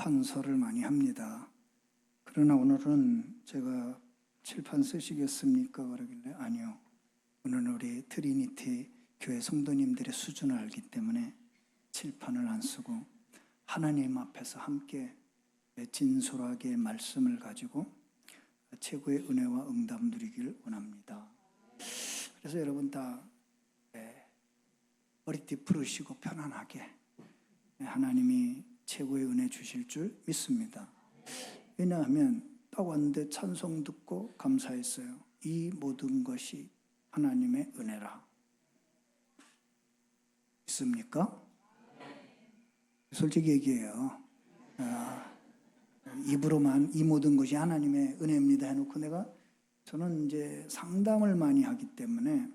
판서를 많이 합니다. 그러나 오늘은 제가 칠판 쓰시겠습니까? 그러길래 아니요. 오늘은 우리 트리니티 교회 성도님들의 수준을 알기 때문에 칠판을 안 쓰고 하나님 앞에서 함께 진솔하게 말씀을 가지고 최고의 은혜와 응답 누리길 원합니다. 그래서 여러분 다 머리띠 풀으시고 편안하게 하나님이 최고의 은혜 주실 줄 믿습니다. 왜냐하면 딱 왔는데 찬송 듣고 감사했어요. 이 모든 것이 하나님의 은혜라. 믿습니까? 솔직히 얘기해요. 입으로만 이 모든 것이 하나님의 은혜입니다 해놓고 저는 이제 상담을 많이 하기 때문에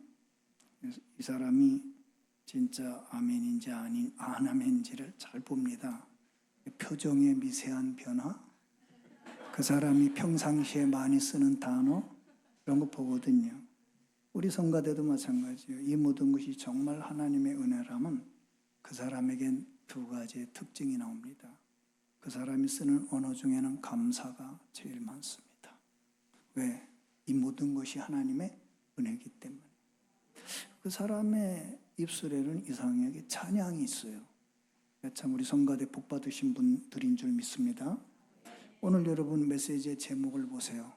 이 사람이 진짜 아멘인지 안 아멘인지를 잘 봅니다. 표정의 미세한 변화, 그 사람이 평상시에 많이 쓰는 단어 이런 거 보거든요. 우리 성가대도 마찬가지예요. 이 모든 것이 정말 하나님의 은혜라면 그 사람에겐 두 가지의 특징이 나옵니다. 그 사람이 쓰는 언어 중에는 감사가 제일 많습니다. 왜? 이 모든 것이 하나님의 은혜이기 때문에. 그 사람의 입술에는 이상하게 찬양이 있어요. 참 우리 성가대 복 받으신 분들인 줄 믿습니다. 오늘 여러분 메시지의 제목을 보세요.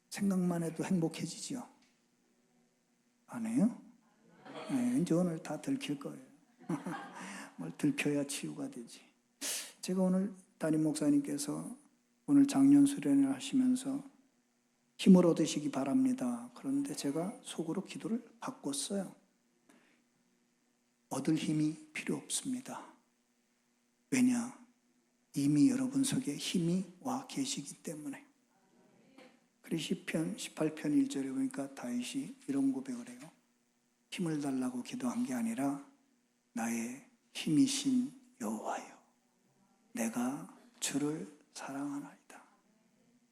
생각만 해도 행복해지죠? 안 해요? 네, 이제 오늘 다 들킬 거예요. 뭘 들켜야 치유가 되지. 제가 오늘 담임 목사님께서 오늘 장년 수련을 하시면서 힘을 얻으시기 바랍니다. 그런데 제가 속으로 기도를 바꿨어요. 얻을 힘이 필요 없습니다. 왜냐? 이미 여러분 속에 힘이 와 계시기 때문에. 그래서 시편 18편 1절에 보니까 다윗이 이런 고백을 해요. 힘을 달라고 기도한 게 아니라 나의 힘이신 여호와여, 내가 주를 사랑하나이다.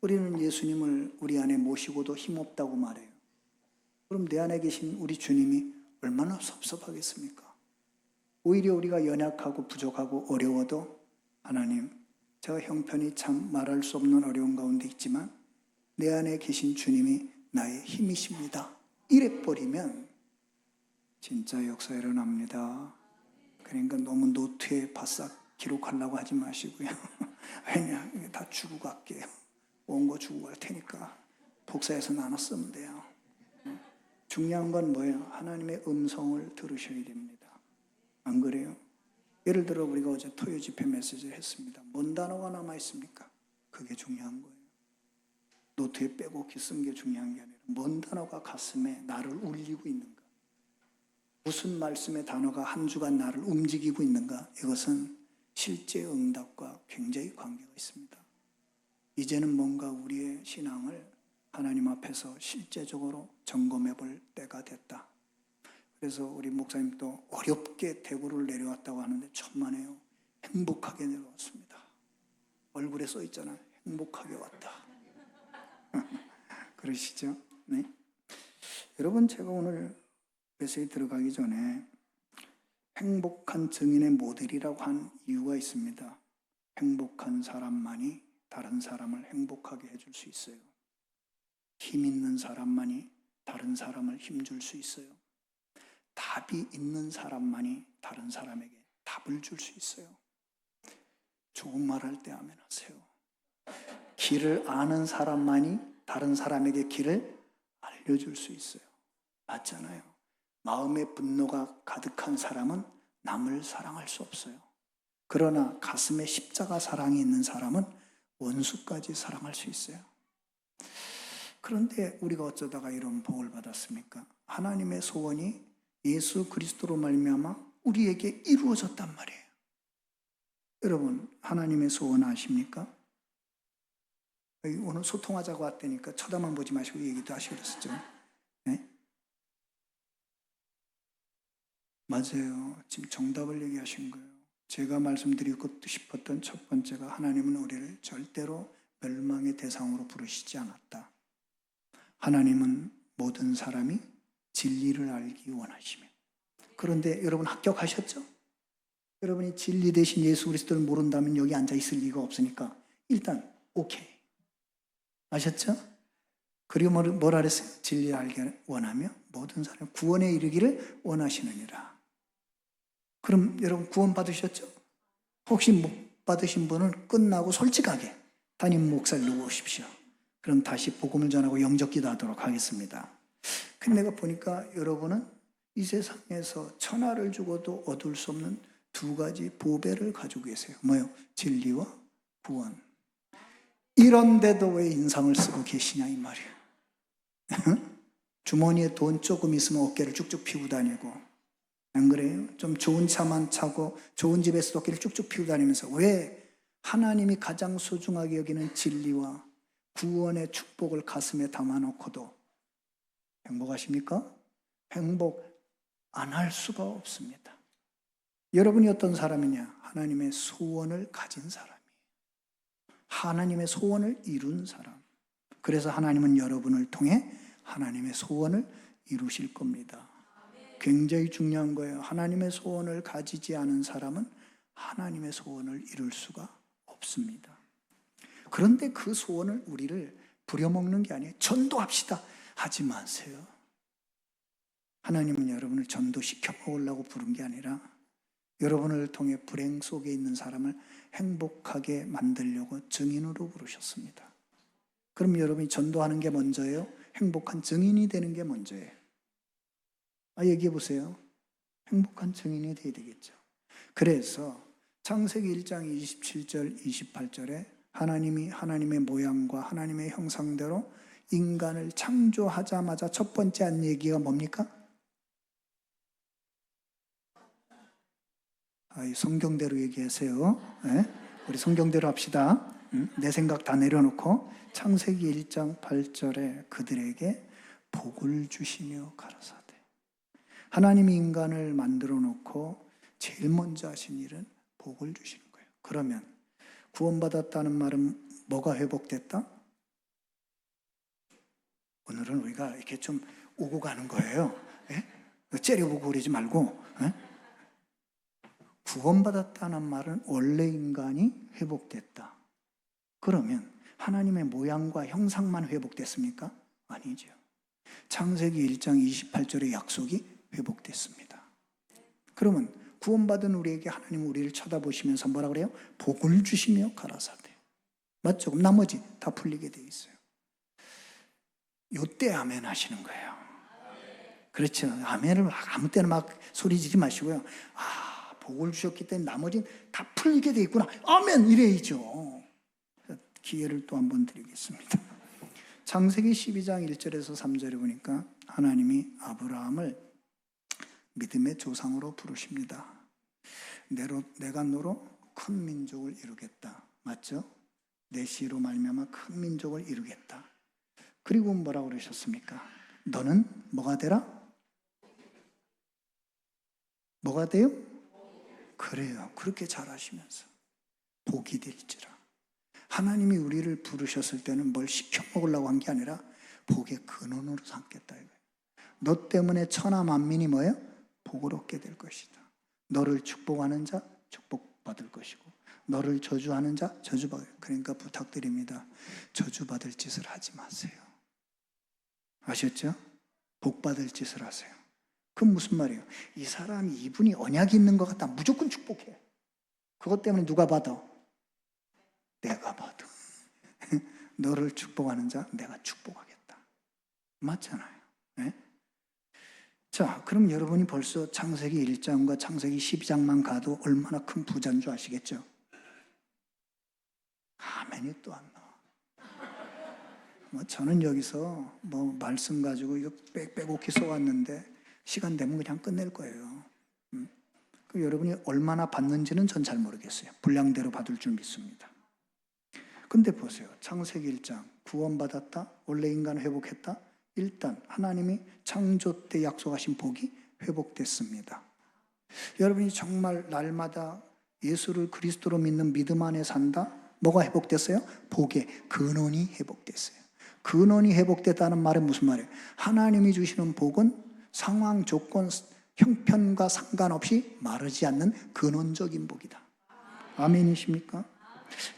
우리는 예수님을 우리 안에 모시고도 힘없다고 말해요. 그럼 내 안에 계신 우리 주님이 얼마나 섭섭하겠습니까? 오히려 우리가 연약하고 부족하고 어려워도 하나님, 제가 형편이 참 말할 수 없는 어려운 가운데 있지만 내 안에 계신 주님이 나의 힘이십니다. 이래버리면 진짜 역사 일어납니다. 그러니까 너무 노트에 바싹 기록하려고 하지 마시고요. 왜냐, 이게 다 주고 갈게요. 온 거 주고 갈 테니까 복사해서 나눠 쓰면 돼요. 중요한 건 뭐예요? 하나님의 음성을 들으셔야 됩니다. 안 그래요? 예를 들어 우리가 어제 토요 집회 메시지를 했습니다. 뭔 단어가 남아있습니까? 그게 중요한 거예요. 노트에 빼곡히 쓴 게 중요한 게 아니라 뭔 단어가 가슴에 나를 울리고 있는가? 무슨 말씀의 단어가 한 주간 나를 움직이고 있는가? 이것은 실제 응답과 굉장히 관계가 있습니다. 이제는 뭔가 우리의 신앙을 하나님 앞에서 실제적으로 점검해 볼 때가 됐다. 그래서 우리 목사님도 어렵게 대구를 내려왔다고 하는데 천만에요. 행복하게 내려왔습니다. 얼굴에 써 있잖아요. 행복하게 왔다. 그러시죠? 네. 여러분, 제가 오늘 메시지 들어가기 전에 행복한 증인의 모델이라고 한 이유가 있습니다. 행복한 사람만이 다른 사람을 행복하게 해줄 수 있어요. 힘 있는 사람만이 다른 사람을 힘줄 수 있어요. 답이 있는 사람만이 다른 사람에게 답을 줄 수 있어요. 좋은 말 할 때 아멘 하세요. 길을 아는 사람만이 다른 사람에게 길을 알려줄 수 있어요. 맞잖아요. 마음의 분노가 가득한 사람은 남을 사랑할 수 없어요. 그러나 가슴에 십자가 사랑이 있는 사람은 원수까지 사랑할 수 있어요. 그런데 우리가 어쩌다가 이런 복을 받았습니까? 하나님의 소원이 예수 그리스도로 말미암아 우리에게 이루어졌단 말이에요. 여러분, 하나님의 소원 아십니까? 오늘 소통하자고 왔다니까 쳐다만 보지 마시고 얘기도 하시고 그랬었죠. 네? 맞아요. 지금 정답을 얘기하신 거예요. 제가 말씀드리고 싶었던 첫 번째가 하나님은 우리를 절대로 멸망의 대상으로 부르시지 않았다. 하나님은 모든 사람이 진리를 알기 원하시며. 그런데 여러분 합격하셨죠? 여러분이 진리 대신 예수 그리스도를 모른다면 여기 앉아 있을 리가 없으니까 일단 오케이. 아셨죠? 그리고 뭐라 그랬어요? 진리를 알기를 원하며 모든 사람 구원에 이르기를 원하시느니라. 그럼 여러분 구원 받으셨죠? 혹시 못 받으신 분은 끝나고 솔직하게 담임 목사를 누구십시오. 그럼 다시 복음을 전하고 영접 기도하도록 하겠습니다. 근데 내가 보니까 여러분은 이 세상에서 천하를 주고도 얻을 수 없는 두 가지 보배를 가지고 계세요. 뭐요? 진리와 구원. 이런데도 왜 인상을 쓰고 계시냐 이 말이에요. 주머니에 돈 조금 있으면 어깨를 쭉쭉 피고 다니고, 안 그래요? 좀 좋은 차만 차고 좋은 집에서 어깨를 쭉쭉 피고 다니면서 왜 하나님이 가장 소중하게 여기는 진리와 구원의 축복을 가슴에 담아놓고도 행복하십니까? 행복 안 할 수가 없습니다. 여러분이 어떤 사람이냐? 하나님의 소원을 가진 사람이에요. 하나님의 소원을 이룬 사람. 그래서 하나님은 여러분을 통해 하나님의 소원을 이루실 겁니다. 굉장히 중요한 거예요. 하나님의 소원을 가지지 않은 사람은 하나님의 소원을 이룰 수가 없습니다. 그런데 그 소원을 우리를 부려먹는 게 아니에요. 전도합시다 하지 마세요. 하나님은 여러분을 전도시켜 먹으려고 부른 게 아니라 여러분을 통해 불행 속에 있는 사람을 행복하게 만들려고 증인으로 부르셨습니다. 그럼 여러분이 전도하는 게 먼저예요? 행복한 증인이 되는 게 먼저예요? 얘기해 보세요. 행복한 증인이 돼야 되겠죠. 그래서 창세기 1장 27절 28절에 하나님이 하나님의 모양과 하나님의 형상대로 인간을 창조하자마자 첫 번째 한 얘기가 뭡니까? 성경대로 얘기하세요. 네? 우리 성경대로 합시다. 내 생각 다 내려놓고 창세기 1장 8절에 그들에게 복을 주시며 가라사대. 하나님이 인간을 만들어 놓고 제일 먼저 하신 일은 복을 주시는 거예요. 그러면 구원받았다는 말은 뭐가 회복됐다? 오늘은 우리가 이렇게 좀 오고 가는 거예요. 예? 째려보고 그러지 말고. 예? 구원받았다는 말은 원래 인간이 회복됐다. 그러면 하나님의 모양과 형상만 회복됐습니까? 아니죠. 창세기 1장 28절의 약속이 회복됐습니다. 그러면 구원받은 우리에게 하나님 우리를 쳐다보시면서 뭐라 그래요? 복을 주시며 가라사대. 맞죠? 그럼 나머지 다 풀리게 돼 있어요. 요때 아멘 하시는 거예요. 그렇죠. 아멘을 아무 때나 막 소리 지르지 마시고요. 복을 주셨기 때문에 나머지는 다 풀리게 돼 있구나. 아멘 이래야죠. 기회를 또 한 번 드리겠습니다. 창세기 12장 1절에서 3절에 보니까 하나님이 아브라함을 믿음의 조상으로 부르십니다. 내가 너로 큰 민족을 이루겠다. 맞죠? 내 씨로 말미암아 큰 민족을 이루겠다. 그리고 뭐라고 그러셨습니까? 너는 뭐가 되라? 뭐가 돼요? 그래요. 그렇게 잘하시면서 복이 될지라. 하나님이 우리를 부르셨을 때는 뭘 시켜 먹으려고 한 게 아니라 복의 근원으로 삼겠다 이거예요. 너 때문에 천하 만민이 뭐예요? 복을 얻게 될 것이다. 너를 축복하는 자 축복받을 것이고 너를 저주하는 자 저주받을. 그러니까 부탁드립니다. 저주받을 짓을 하지 마세요. 아셨죠? 복받을 짓을 하세요. 그건 무슨 말이에요? 이 사람이 이분이 언약이 있는 것 같다. 무조건 축복해. 그것 때문에 누가 받아? 내가 받아. 너를 축복하는 자 내가 축복하겠다. 맞잖아요. 네? 자, 그럼 여러분이 벌써 창세기 1장과 창세기 12장만 가도 얼마나 큰 부자인 줄 아시겠죠? 아멘이 또 안 나와. 저는 여기서 말씀 가지고 이거 빼곡히 써왔는데 시간 되면 그냥 끝낼 거예요. 여러분이 얼마나 받는지는 전 잘 모르겠어요. 분량대로 받을 줄 믿습니다. 근데 보세요. 창세기 1장 구원받았다. 원래 인간을 회복했다. 일단 하나님이 창조 때 약속하신 복이 회복됐습니다. 여러분이 정말 날마다 예수를 그리스도로 믿는 믿음 안에 산다. 뭐가 회복됐어요? 복의 근원이 회복됐어요. 근원이 회복됐다는 말은 무슨 말이에요? 하나님이 주시는 복은 상황, 조건, 형편과 상관없이 마르지 않는 근원적인 복이다. 아멘이십니까?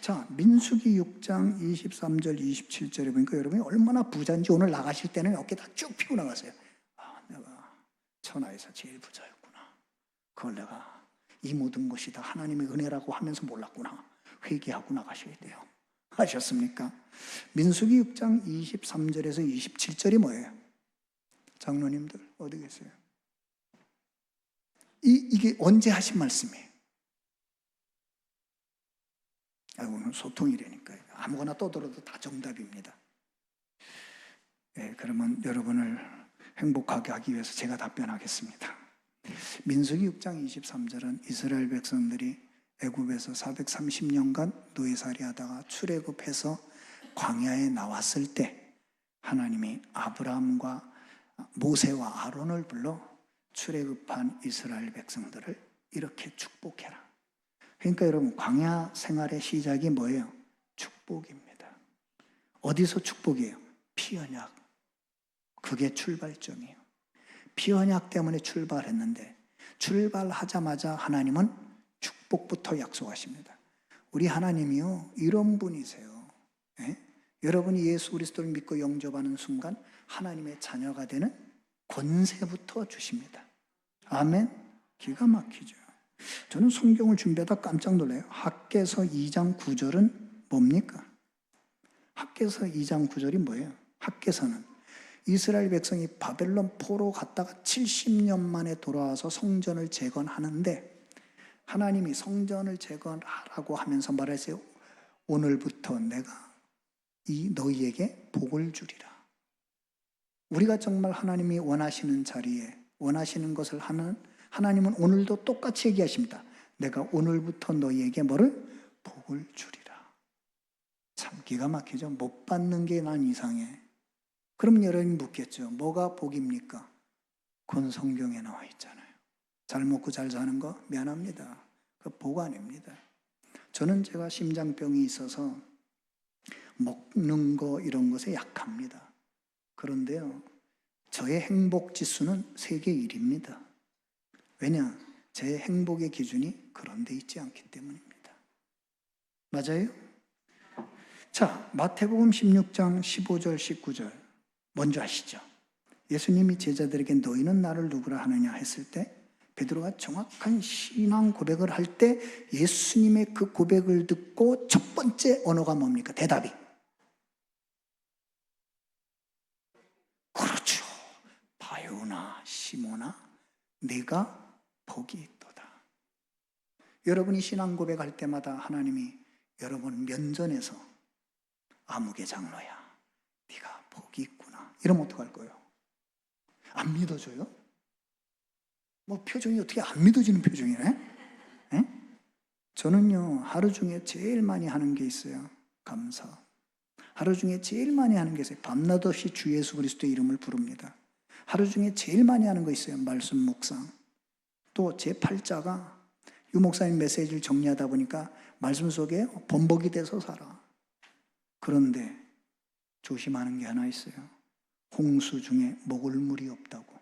자, 민수기 6장 23절 27절에 보니까 여러분이 얼마나 부자인지 오늘 나가실 때는 어깨 다 쭉 펴고 나가세요. 아, 내가 천하에서 제일 부자였구나. 그걸 내가 이 모든 것이 다 하나님의 은혜라고 하면서 몰랐구나. 회개하고 나가셔야 돼요. 하셨습니까? 민수기 6장 23절에서 27절이 뭐예요? 장로님들 어디 계세요? 이게 언제 하신 말씀이에요? 오늘 소통이라니까요. 아무거나 떠들어도 다 정답입니다. 네, 그러면 여러분을 행복하게 하기 위해서 제가 답변하겠습니다. 민수기 6장 23절은 이스라엘 백성들이 애굽에서 430년간 노예살이 하다가 출애굽해서 광야에 나왔을 때 하나님이 아브라함과 모세와 아론을 불러 출애굽한 이스라엘 백성들을 이렇게 축복해라. 그러니까 여러분 광야 생활의 시작이 뭐예요? 축복입니다. 어디서 축복이에요? 피언약. 그게 출발점이에요. 피언약 때문에 출발했는데 출발하자마자 하나님은 축복부터 약속하십니다. 우리 하나님이요 이런 분이세요. 예? 여러분이 예수 그리스도를 믿고 영접하는 순간 하나님의 자녀가 되는 권세부터 주십니다. 아멘. 기가 막히죠. 저는 성경을 준비하다 깜짝 놀라요. 학개서 2장 9절은 뭡니까? 학개서 2장 9절이 뭐예요? 학개서는 이스라엘 백성이 바벨론 포로 갔다가 70년 만에 돌아와서 성전을 재건하는데 하나님이 성전을 재건하라고 하면서 말하세요. 오늘부터 내가 이 너희에게 복을 주리라. 우리가 정말 하나님이 원하시는 자리에 원하시는 것을 하는 하나님은 오늘도 똑같이 얘기하십니다. 내가 오늘부터 너희에게 뭐를? 복을 주리라. 참 기가 막히죠. 못 받는 게 난 이상해. 그럼 여러분이 묻겠죠. 뭐가 복입니까? 그건 성경에 나와 있잖아요. 잘 먹고 잘 사는 거 미안합니다. 그 복 아닙니다. 저는 제가 심장병이 있어서 먹는 거 이런 것에 약합니다. 그런데요. 저의 행복 지수는 세계 1위입니다. 왜냐? 제 행복의 기준이 그런 데 있지 않기 때문입니다. 맞아요? 자, 마태복음 16장 15절 19절 먼저 아시죠? 예수님이 제자들에게 너희는 나를 누구라 하느냐 했을 때 베드로가 정확한 신앙 고백을 할 때 예수님의 그 고백을 듣고 첫 번째 언어가 뭡니까? 대답이 그렇죠. 바요나 시모나 네가 복이 있도다. 여러분이 신앙 고백할 때마다 하나님이 여러분 면전에서 아무개 장로야 네가 복이 있구나 이러면 어떡할 거예요? 안 믿어줘요? 뭐 표정이 어떻게 안 믿어지는 표정이네? 에? 저는요 하루 중에 제일 많이 하는 게 있어요. 감사. 하루 중에 제일 많이 하는 게 있어요. 밤낮 없이 주 예수 그리스도의 이름을 부릅니다. 하루 중에 제일 많이 하는 거 있어요. 말씀 묵상. 또 제 팔자가 유 목사님 메시지를 정리하다 보니까 말씀 속에 범벅이 돼서 살아. 그런데 조심하는 게 하나 있어요. 홍수 중에 먹을 물이 없다고.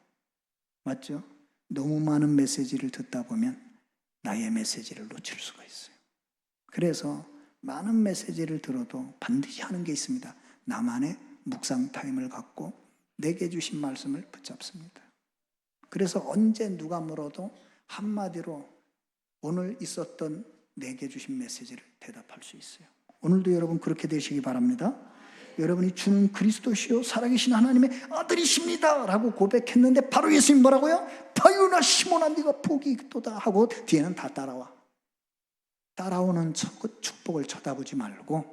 맞죠? 너무 많은 메시지를 듣다 보면 나의 메시지를 놓칠 수가 있어요. 그래서 많은 메시지를 들어도 반드시 하는 게 있습니다. 나만의 묵상 타임을 갖고 내게 주신 말씀을 붙잡습니다. 그래서 언제 누가 물어도 한마디로 오늘 있었던 내게 주신 메시지를 대답할 수 있어요. 오늘도 여러분 그렇게 되시기 바랍니다. 여러분이 주는 그리스도시요 살아계신 하나님의 아들이십니다 라고 고백했는데 바로 예수님 뭐라고요? 바요나 시모나 네가 복이 있도다 하고 뒤에는 다 따라와. 따라오는 축복을 쳐다보지 말고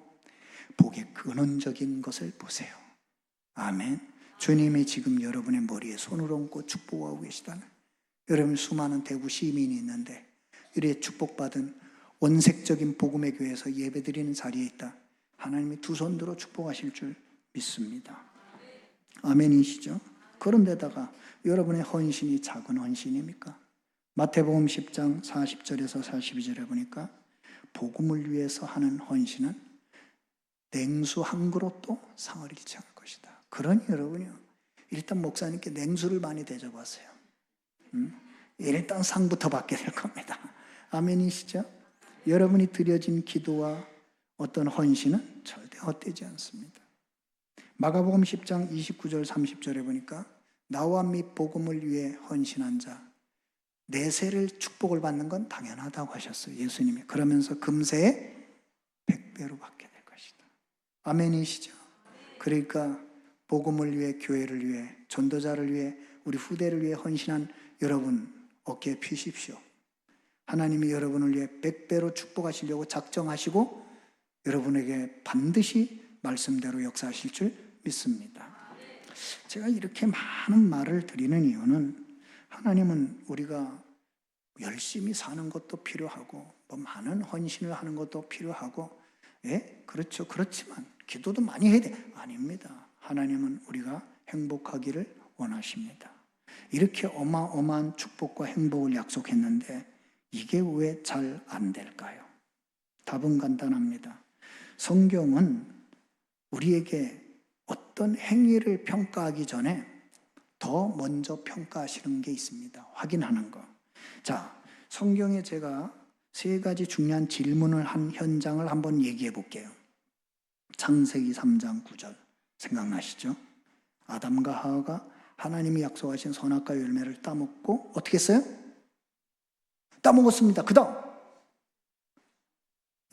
복의 근원적인 것을 보세요. 아멘. 주님이 지금 여러분의 머리에 손을 얹고 축복하고 계시다는, 여러분 수많은 대구 시민이 있는데 이렇게 축복받은 원색적인 복음의 교회에서 예배드리는 자리에 있다. 하나님이 두 손 들어 축복하실 줄 믿습니다. 아멘이시죠? 그런데다가 여러분의 헌신이 작은 헌신입니까? 마태복음 10장 40절에서 42절에 보니까 복음을 위해서 하는 헌신은 냉수 한 그릇도 상을 잃지 않을 것이다. 그러니 여러분이요, 일단 목사님께 냉수를 많이 대접하세요. 일단 상부터 받게 될 겁니다. 아멘이시죠? 여러분이 드려진 기도와 어떤 헌신은 절대 헛되지 않습니다. 마가복음 10장 29절 30절에 보니까 나와 및 복음을 위해 헌신한 자 내세를 축복을 받는 건 당연하다고 하셨어요. 예수님이. 그러면서 금세에 100배로 받게 될 것이다. 아멘이시죠? 그러니까 복음을 위해, 교회를 위해, 전도자를 위해, 우리 후대를 위해 헌신한 여러분 어깨에 피십시오. 하나님이 여러분을 위해 100배로 축복하시려고 작정하시고 여러분에게 반드시 말씀대로 역사하실 줄 믿습니다. 제가 이렇게 많은 말을 드리는 이유는 하나님은 우리가 열심히 사는 것도 필요하고 뭐 많은 헌신을 하는 것도 필요하고 그렇죠. 그렇지만 기도도 많이 해야 돼. 아닙니다. 하나님은 우리가 행복하기를 원하십니다. 이렇게 어마어마한 축복과 행복을 약속했는데 이게 왜 잘 안 될까요? 답은 간단합니다. 성경은 우리에게 어떤 행위를 평가하기 전에 더 먼저 평가하시는 게 있습니다. 확인하는 거. 자, 성경에 제가 3가지 중요한 질문을 한 현장을 한번 얘기해 볼게요. 창세기 3장 9절 생각나시죠? 아담과 하와가 하나님이 약속하신 선악과 열매를 따먹고 어떻게 했어요? 따먹었습니다. 그 다음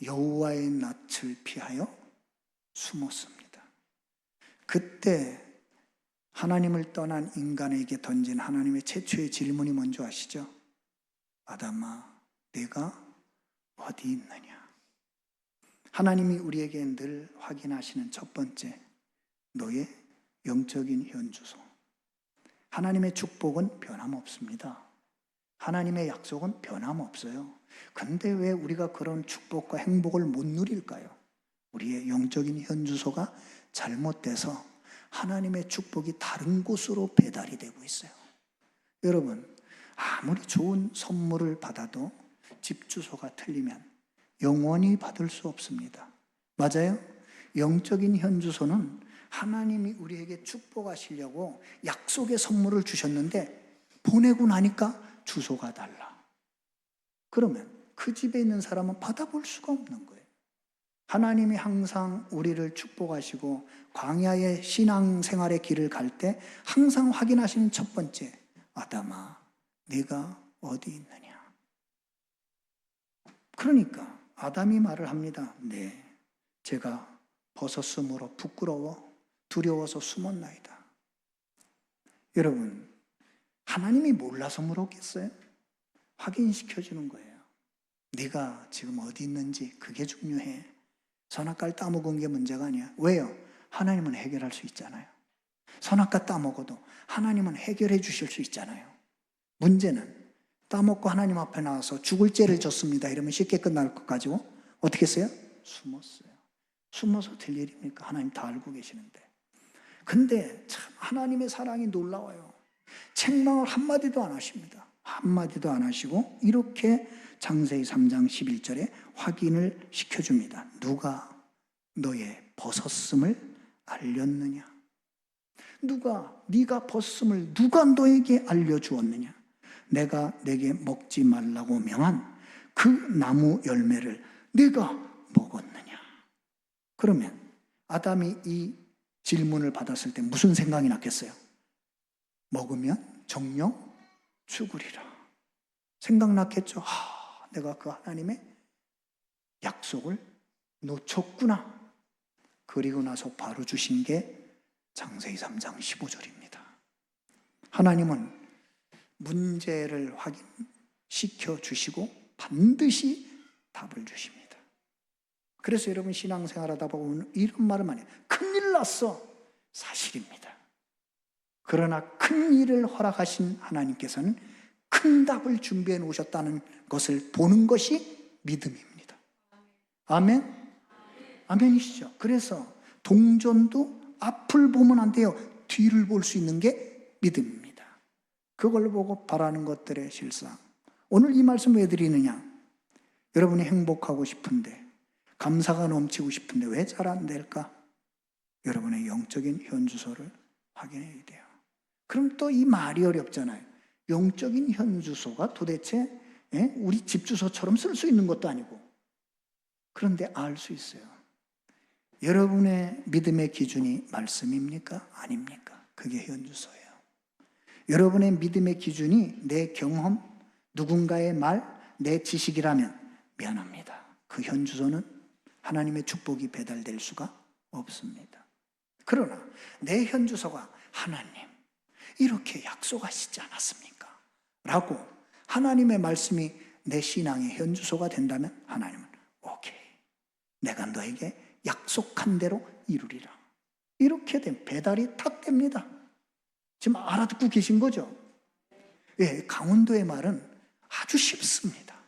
여호와의 낯을 피하여 숨었습니다. 그때 하나님을 떠난 인간에게 던진 하나님의 최초의 질문이 뭔지 아시죠? 아담아, 내가 어디 있느냐? 하나님이 우리에게 늘 확인하시는 첫 번째, 너의 영적인 현주소. 하나님의 축복은 변함없습니다. 하나님의 약속은 변함없어요. 근데 왜 우리가 그런 축복과 행복을 못 누릴까요? 우리의 영적인 현주소가 잘못돼서 하나님의 축복이 다른 곳으로 배달이 되고 있어요. 여러분, 아무리 좋은 선물을 받아도 집 주소가 틀리면 영원히 받을 수 없습니다. 맞아요? 영적인 현주소는 하나님이 우리에게 축복하시려고 약속의 선물을 주셨는데 보내고 나니까 주소가 달라. 그러면 그 집에 있는 사람은 받아볼 수가 없는 거예요. 하나님이 항상 우리를 축복하시고 광야의 신앙생활의 길을 갈 때 항상 확인하시는 첫 번째, 아담아, 네가 어디 있느냐? 그러니까 아담이 말을 합니다. 네, 제가 벗었으므로 부끄러워 두려워서 숨었나이다. 여러분, 하나님이 몰라서 물었겠어요? 확인시켜주는 거예요. 네가 지금 어디 있는지 그게 중요해. 선악과를 따먹은 게 문제가 아니야. 왜요? 하나님은 해결할 수 있잖아요. 선악과 따먹어도 하나님은 해결해 주실 수 있잖아요. 문제는 따먹고 하나님 앞에 나와서 죽을 죄를 졌습니다 이러면 쉽게 끝날 것 가지고 어떻게 했어요? 숨었어요. 숨어서 될 일입니까? 하나님 다 알고 계시는데. 근데 참 하나님의 사랑이 놀라워요. 책망을 한마디도 안 하십니다. 한마디도 안 하시고 이렇게 창세기 3장 11절에 확인을 시켜줍니다. 누가 너의 벗었음을 알렸느냐? 네가 벗음을 누가 너에게 알려주었느냐? 내가 내게 먹지 말라고 명한 그 나무 열매를 네가 먹었느냐? 그러면 아담이 이 질문을 받았을 때 무슨 생각이 났겠어요? 먹으면 정령 죽으리라. 생각났겠죠. 내가 그 하나님의 약속을 놓쳤구나. 그리고 나서 바로 주신 게 창세기 3장 15절입니다. 하나님은 문제를 확인시켜 주시고 반드시 답을 주십니다. 그래서 여러분 신앙생활하다 보면 이런 말을 많이 해요. 큰일 났어. 사실입니다. 그러나 큰 일을 허락하신 하나님께서는 큰 답을 준비해 놓으셨다는 것을 보는 것이 믿음입니다. 아멘? 아멘이시죠? 그래서 동전도 앞을 보면 안 돼요. 뒤를 볼 수 있는 게 믿음입니다. 그걸 보고 바라는 것들의 실상. 오늘 이 말씀 왜 드리느냐? 여러분이 행복하고 싶은데, 감사가 넘치고 싶은데 왜 잘 안 될까? 여러분의 영적인 현주소를 확인해야 돼요. 그럼 또 이 말이 어렵잖아요. 영적인 현주소가 도대체 우리 집 주소처럼 쓸 수 있는 것도 아니고. 그런데 알 수 있어요. 여러분의 믿음의 기준이 말씀입니까? 아닙니까? 그게 현주소예요. 여러분의 믿음의 기준이 내 경험, 누군가의 말, 내 지식이라면 미안합니다. 그 현주소는 하나님의 축복이 배달될 수가 없습니다. 그러나 내 현주소가 하나님 이렇게 약속하시지 않았습니까? 라고 하나님의 말씀이 내 신앙의 현주소가 된다면 하나님은 오케이, 내가 너에게 약속한 대로 이루리라. 이렇게 된 배달이 탁 됩니다. 지금 알아듣고 계신 거죠? 예, 강원도의 말은 아주 쉽습니다.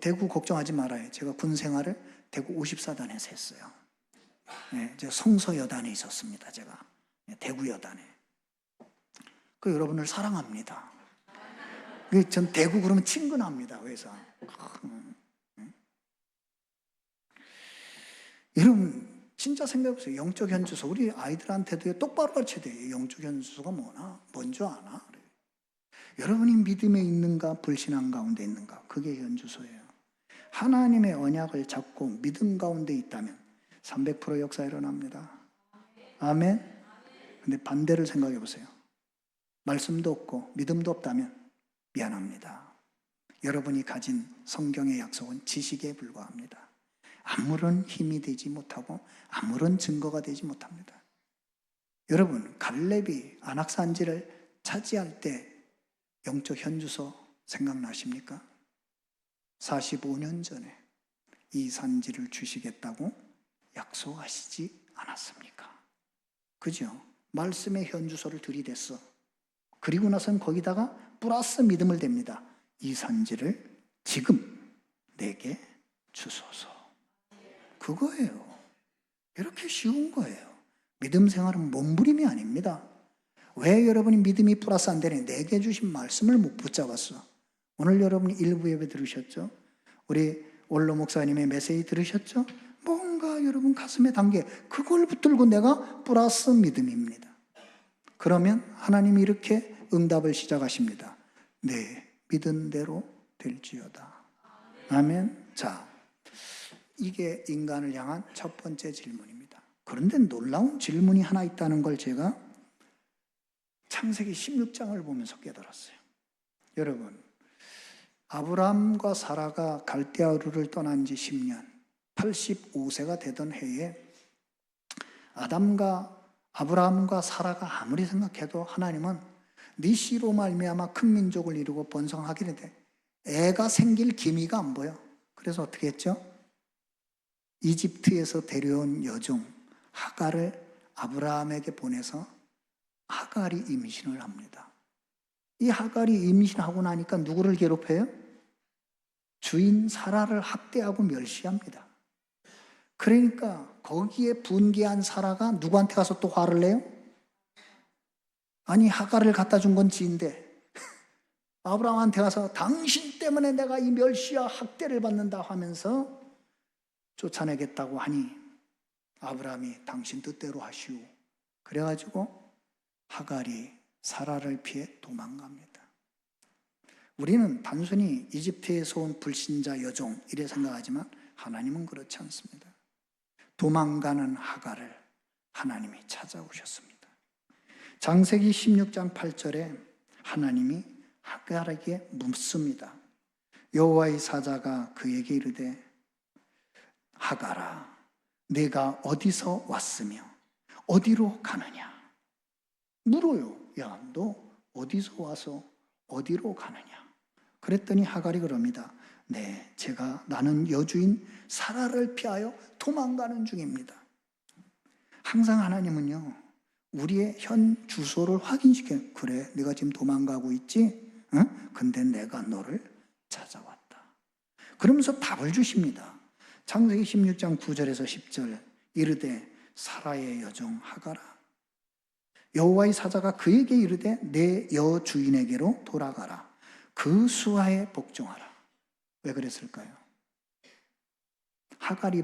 대구 걱정하지 말아요. 제가 군 생활을 대구 54단에서 했어요. 예, 제가 성서여단에 있었습니다. 제가 대구 여단에. 그 여러분을 사랑합니다. 전 대구 그러면 친근합니다. 그래서 여러분 진짜 생각해보세요. 영적 현주소 우리 아이들한테도 똑바로 가르쳐야 돼요. 영적 현주소가 뭔지 아나? 여러분이 믿음에 있는가 불신앙 가운데 있는가, 그게 현주소예요. 하나님의 언약을 잡고 믿음 가운데 있다면 300% 역사 일어납니다. 아멘. 근데 반대를 생각해 보세요. 말씀도 없고 믿음도 없다면 미안합니다. 여러분이 가진 성경의 약속은 지식에 불과합니다. 아무런 힘이 되지 못하고 아무런 증거가 되지 못합니다. 여러분, 갈렙이 안악산지를 차지할 때 영적 현주소 생각나십니까? 45년 전에 이 산지를 주시겠다고 약속하시지 않았습니까? 그죠? 말씀의 현주소를 들이댔어. 그리고 나선 거기다가 플러스 믿음을 댑니다. 이 산지를 지금 내게 주소서. 그거예요. 이렇게 쉬운 거예요. 믿음 생활은 몸부림이 아닙니다. 왜 여러분이 믿음이 플러스 안 되니? 내게 주신 말씀을 못 붙잡았어. 오늘 여러분이 일부 예배 들으셨죠? 우리 원로 목사님의 메시지 들으셨죠? 뭔가 여러분 가슴에 담겨 그걸 붙들고 내가 플러스 믿음입니다. 그러면 하나님이 이렇게 응답을 시작하십니다. 네, 믿은 대로 될지어다. 아멘. 자, 이게 인간을 향한 첫 번째 질문입니다. 그런데 놀라운 질문이 하나 있다는 걸 제가 창세기 16장을 보면서 깨달았어요. 여러분, 아브라함과 사라가 갈대아우르를 떠난 지 10년, 85세가 되던 해에 아브라함과 사라가 아무리 생각해도 하나님은 네 씨로 말미암아 큰 민족을 이루고 번성하게 돼. 애가 생길 기미가 안 보여. 그래서 어떻게 했죠? 이집트에서 데려온 여종 하갈을 아브라함에게 보내서 하갈이 임신을 합니다. 이 하갈이 임신하고 나니까 누구를 괴롭혀요? 주인 사라를 학대하고 멸시합니다. 그러니까 거기에 분개한 사라가 누구한테 가서 또 화를 내요? 아니, 하갈을 갖다 준 건 지인데 아브라함한테 가서 당신 때문에 내가 이 멸시와 학대를 받는다 하면서 쫓아내겠다고 하니 아브라함이 당신 뜻대로 하시오. 그래가지고 하갈이 사라를 피해 도망갑니다. 우리는 단순히 이집트에서 온 불신자 여종 이래 생각하지만 하나님은 그렇지 않습니다. 도망가는 하갈을 하나님이 찾아오셨습니다. 창세기 16장 8절에 하나님이 하갈에게 묻습니다. 여호와의 사자가 그에게 이르되 하갈아, 내가 어디서 왔으며 어디로 가느냐? 물어요. 야, 너 어디서 와서 어디로 가느냐? 그랬더니 하갈이 그럽니다. 네, 나는 여주인 사라를 피하여 도망가는 중입니다. 항상 하나님은요, 우리의 현 주소를 확인시켜요. 그래, 네가 지금 도망가고 있지? 응? 근데 내가 너를 찾아왔다. 그러면서 답을 주십니다. 창세기 16장 9절에서 10절 이르되 사라의 여종 하갈아, 여호와의 사자가 그에게 이르되 내 여주인에게로 돌아가라. 그 수하에 복종하라. 왜 그랬을까요? 하갈이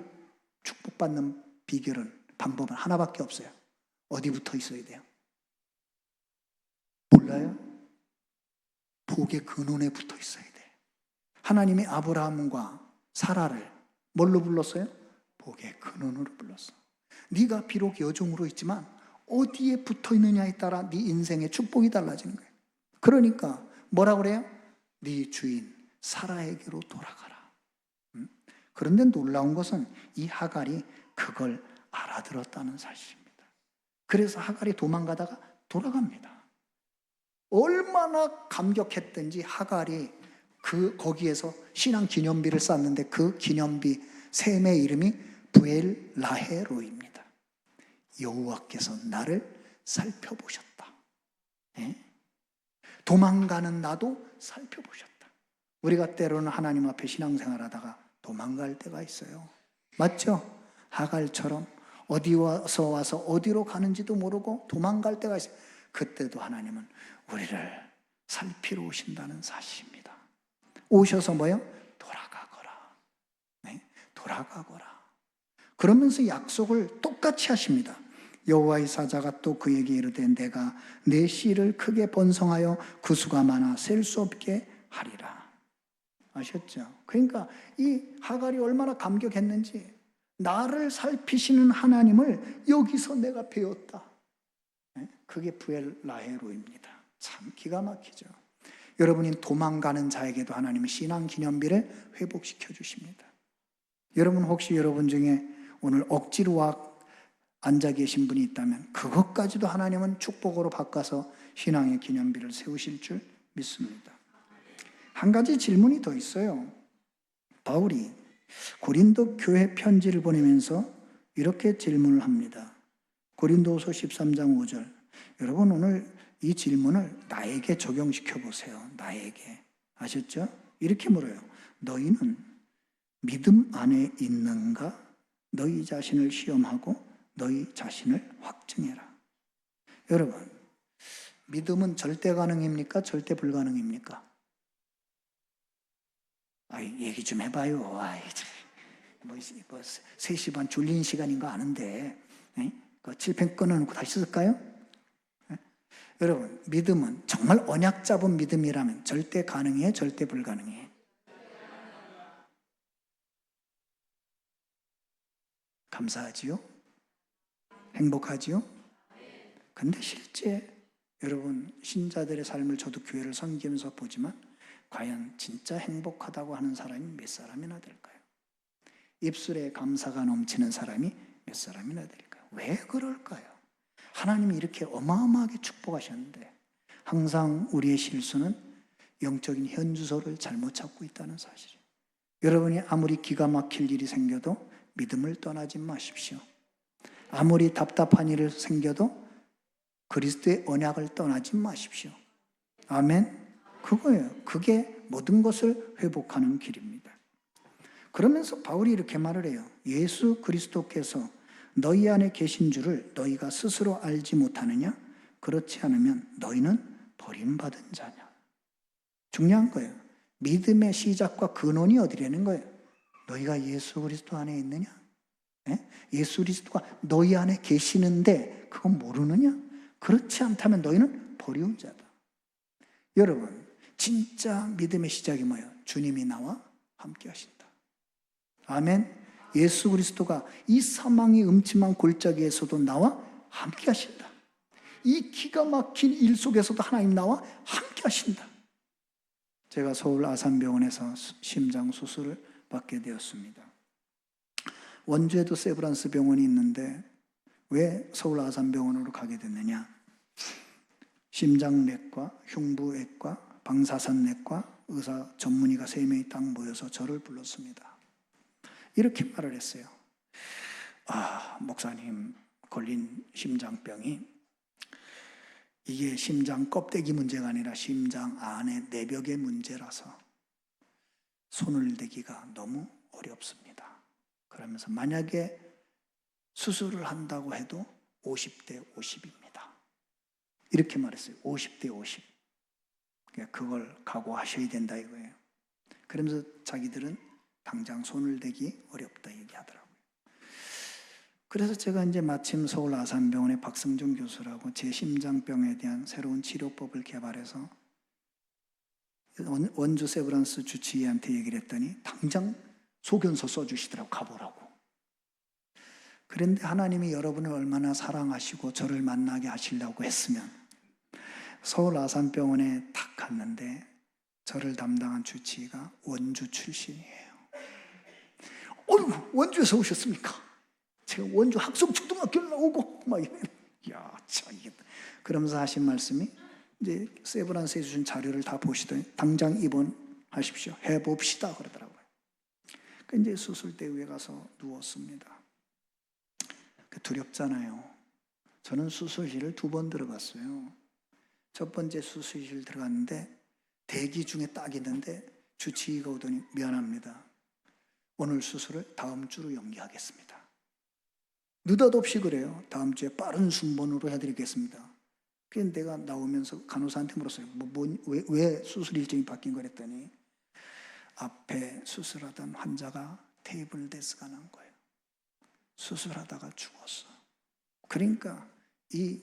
축복받는 방법은 하나밖에 없어요. 어디 붙어 있어야 돼요? 몰라요? 복의 근원에 붙어 있어야 돼. 하나님이 아브라함과 사라를 뭘로 불렀어요? 복의 근원으로 불렀어. 네가 비록 여종으로 있지만 어디에 붙어 있느냐에 따라 네 인생의 축복이 달라지는 거예요. 그러니까 뭐라 그래요? 네 주인 사라에게로 돌아가라. 그런데 놀라운 것은 이 하갈이 그걸 알아들었다는 사실입니다. 그래서 하갈이 도망가다가 돌아갑니다. 얼마나 감격했든지 하갈이 거기에서 신앙 기념비를 쌓는데 그 기념비 샘의 이름이 부엘라헤로입니다. 여호와께서 나를 살펴보셨다. 예? 도망가는 나도 살펴보셨다. 우리가 때로는 하나님 앞에 신앙생활하다가 도망갈 때가 있어요. 맞죠? 하갈처럼 어디서 와서 어디로 가는지도 모르고 도망갈 때가 있어요. 그때도 하나님은 우리를 살피러 오신다는 사실입니다. 오셔서 뭐요? 돌아가거라. 네? 돌아가거라. 그러면서 약속을 똑같이 하십니다. 여호와의 사자가 또 그에게 이르되 내가 내 씨를 크게 번성하여 그 수가 많아 셀 수 없게 하리라. 아셨죠? 그러니까 이 하갈이 얼마나 감격했는지 나를 살피시는 하나님을 여기서 내가 배웠다. 그게 부엘라헤로입니다. 참 기가 막히죠. 여러분이 도망가는 자에게도 하나님은 신앙기념비를 회복시켜 주십니다. 여러분 혹시 여러분 중에 오늘 억지로 앉아 계신 분이 있다면 그것까지도 하나님은 축복으로 바꿔서 신앙의 기념비를 세우실 줄 믿습니다. 한 가지 질문이 더 있어요. 바울이 고린도 교회 편지를 보내면서 이렇게 질문을 합니다. 고린도후서 13장 5절. 여러분 오늘 이 질문을 나에게 적용시켜 보세요. 나에게. 아셨죠? 이렇게 물어요. 너희는 믿음 안에 있는가? 너희 자신을 시험하고 너희 자신을 확증해라. 여러분, 믿음은 절대 가능입니까? 절대 불가능입니까? 얘기 좀 해봐요. 뭐 3시 반 졸린 시간인 거 아는데 그 칠펜 끊어놓고 다시 쓸까요? 여러분, 믿음은 정말 언약 잡은 믿음이라면 절대 가능해요? 절대 불가능해요? 감사하지요? 행복하지요? 근데 실제 여러분 신자들의 삶을 저도 교회를 섬기면서 보지만 과연 진짜 행복하다고 하는 사람이 몇 사람이나 될까요? 입술에 감사가 넘치는 사람이 몇 사람이나 될까요? 왜 그럴까요? 하나님이 이렇게 어마어마하게 축복하셨는데 항상 우리의 실수는 영적인 현주소를 잘못 찾고 있다는 사실이에요. 여러분이 아무리 기가 막힐 일이 생겨도 믿음을 떠나지 마십시오. 아무리 답답한 일이 생겨도 그리스도의 언약을 떠나지 마십시오. 아멘. 그거예요. 그게 모든 것을 회복하는 길입니다. 그러면서 바울이 이렇게 말을 해요. 예수 그리스도께서 너희 안에 계신 줄을 너희가 스스로 알지 못하느냐? 그렇지 않으면 너희는 버림받은 자냐? 중요한 거예요. 믿음의 시작과 근원이 어디라는 거예요? 너희가 예수 그리스도 안에 있느냐? 예수 그리스도가 너희 안에 계시는데 그건 모르느냐? 그렇지 않다면 너희는 버리운 자다. 여러분, 진짜 믿음의 시작이 뭐예요? 주님이 나와 함께 하신다. 아멘. 예수 그리스도가 이 사망의 음침한 골짜기에서도 나와 함께 하신다. 이 기가 막힌 일 속에서도 하나님 나와 함께 하신다. 제가 서울 아산병원에서 심장 수술을 받게 되었습니다. 원주에도 세브란스 병원이 있는데 왜 서울 아산병원으로 가게 됐느냐? 심장내과, 흉부외과, 방사선내과 의사 전문의가 3명이 딱 모여서 저를 불렀습니다. 이렇게 말을 했어요. 목사님 걸린 심장병이 이게 심장 껍데기 문제가 아니라 심장 안에 내벽의 문제라서 손을 대기가 너무 어렵습니다. 그러면서 만약에 수술을 한다고 해도 50대 50입니다. 이렇게 말했어요. 50대 50. 그걸 각오하셔야 된다 이거예요. 그러면서 자기들은 당장 손을 대기 어렵다 얘기하더라고요. 그래서 제가 이제 마침 서울 아산병원의 박성준 교수라고 제 심장병에 대한 새로운 치료법을 개발해서 원주 세브란스 주치의한테 얘기를 했더니 당장 소견서 써주시더라고, 가보라고. 그런데 하나님이 여러분을 얼마나 사랑하시고 저를 만나게 하시려고 했으면 서울 아산병원에 탁 갔는데 저를 담당한 주치의가 원주 출신이에요. 어이구, 원주에서 오셨습니까? 제가 원주 학성초등학교를 나오고 막 야, 참 이게. 그러면서 하신 말씀이 이제 세브란스에 주신 자료를 다 보시더니 당장 입원하십시오. 해봅시다 그러더라고요. 이제 수술대 위에 가서 누웠습니다. 두렵잖아요. 저는 수술실을 2번 들어갔어요. 첫 번째 수술실 들어갔는데 대기 중에 딱 있는데 주치의가 오더니 미안합니다. 오늘 수술을 다음 주로 연기하겠습니다. 느닷없이 그래요. 다음 주에 빠른 순번으로 해드리겠습니다. 그래서 내가 나오면서 간호사한테 물었어요. 왜 수술 일정이 바뀐 거랬더니 앞에 수술하던 환자가 테이블 데스가 난 거예요. 수술하다가 죽었어. 그러니까 이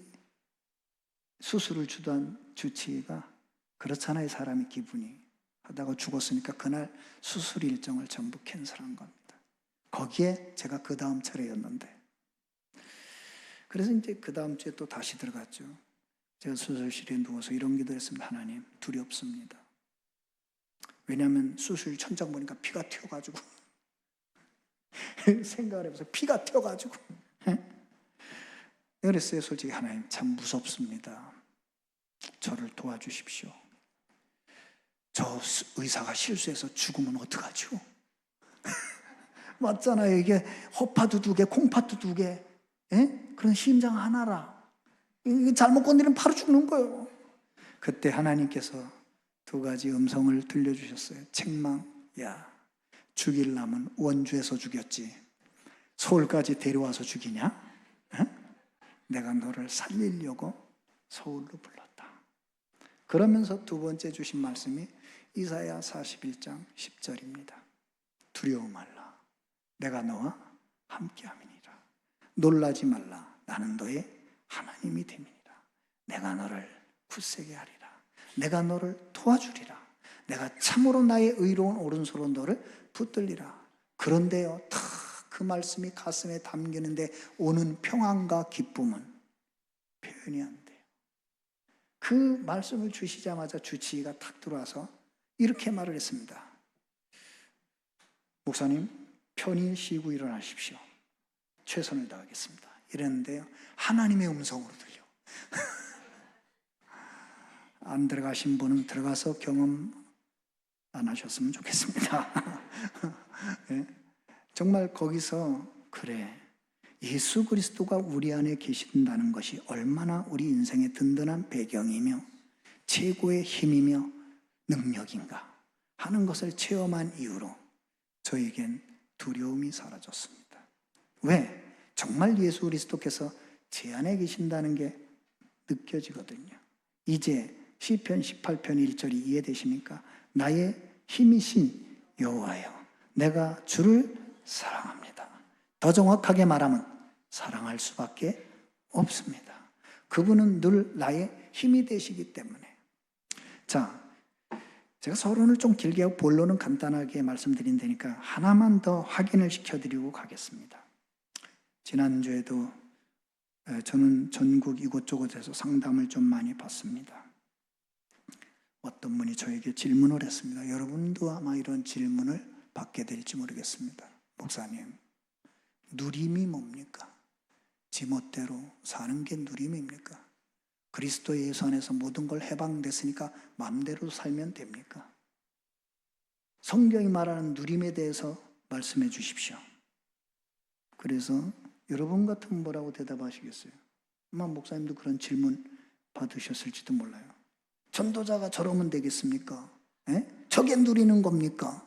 수술을 주던 주치의가 그렇잖아요. 사람의 기분이. 하다가 죽었으니까 그날 수술 일정을 전부 캔슬한 겁니다. 거기에 제가 그 다음 차례였는데 그래서 이제 그 다음 주에 또 다시 들어갔죠. 제가 수술실에 누워서 이런 기도를 했습니다. 하나님, 두렵습니다. 왜냐하면 수술 천장 보니까 피가 튀어가지고 생각을 해보세요. 피가 튀어가지고 그랬어요. 솔직히 하나님 참 무섭습니다. 저를 도와주십시오. 저 의사가 실수해서 죽으면 어떡하죠? 맞잖아요. 이게 허파도 2개, 콩팥도 2개, 그런 심장 하나라. 이게 잘못 건드리면 바로 죽는 거예요. 그때 하나님께서 2가지 음성을 들려주셨어요. 책망, 야, 죽이려면 원주에서 죽였지 서울까지 데려와서 죽이냐? 내가 너를 살리려고 서울로 불렀다. 그러면서 2번째 주신 말씀이 이사야 41장 10절입니다. 두려워 말라. 내가 너와 함께함이니라. 놀라지 말라. 나는 너의 하나님이 됨이니라. 내가 너를 굳세게 하리라. 내가 너를 도와주리라. 내가 참으로 나의 의로운 오른손으로 너를 붙들리라. 그런데요, 다 그 말씀이 가슴에 담기는데 오는 평안과 기쁨은 표현이 안 돼요. 그 말씀을 주시자마자 주치의가 탁 들어와서 이렇게 말을 했습니다. 목사님, 편히 쉬고 일어나십시오. 최선을 다하겠습니다. 이랬는데요, 하나님의 음성으로 들려. 안 들어가신 분은 들어가서 경험 안 하셨으면 좋겠습니다. 네? 정말 거기서 그래, 예수 그리스도가 우리 안에 계신다는 것이 얼마나 우리 인생의 든든한 배경이며 최고의 힘이며 능력인가 하는 것을 체험한 이후로 저에겐 두려움이 사라졌습니다. 왜? 정말 예수 그리스도께서 제 안에 계신다는 게 느껴지거든요. 이제 시편 18편 1절이 이해되십니까? 나의 힘이신 여호와여, 내가 주를 사랑합니다. 더 정확하게 말하면 사랑할 수밖에 없습니다. 그분은 늘 나의 힘이 되시기 때문에. 자, 제가 서론을 좀 길게 하고 본론은 간단하게 말씀드린 데니까 하나만 더 확인을 시켜드리고 가겠습니다. 지난주에도 저는 전국 이곳저곳에서 상담을 좀 많이 받습니다. 어떤 분이 저에게 질문을 했습니다. 여러분도 아마 이런 질문을 받게 될지 모르겠습니다. 목사님, 누림이 뭡니까? 지멋대로 사는 게 누림입니까? 그리스도 예수 안에서 모든 걸 해방됐으니까 마음대로 살면 됩니까? 성경이 말하는 누림에 대해서 말씀해 주십시오. 그래서 여러분 같으면 뭐라고 대답하시겠어요? 아마 목사님도 그런 질문 받으셨을지도 몰라요. 전도자가 저러면 되겠습니까? 저게 누리는 겁니까?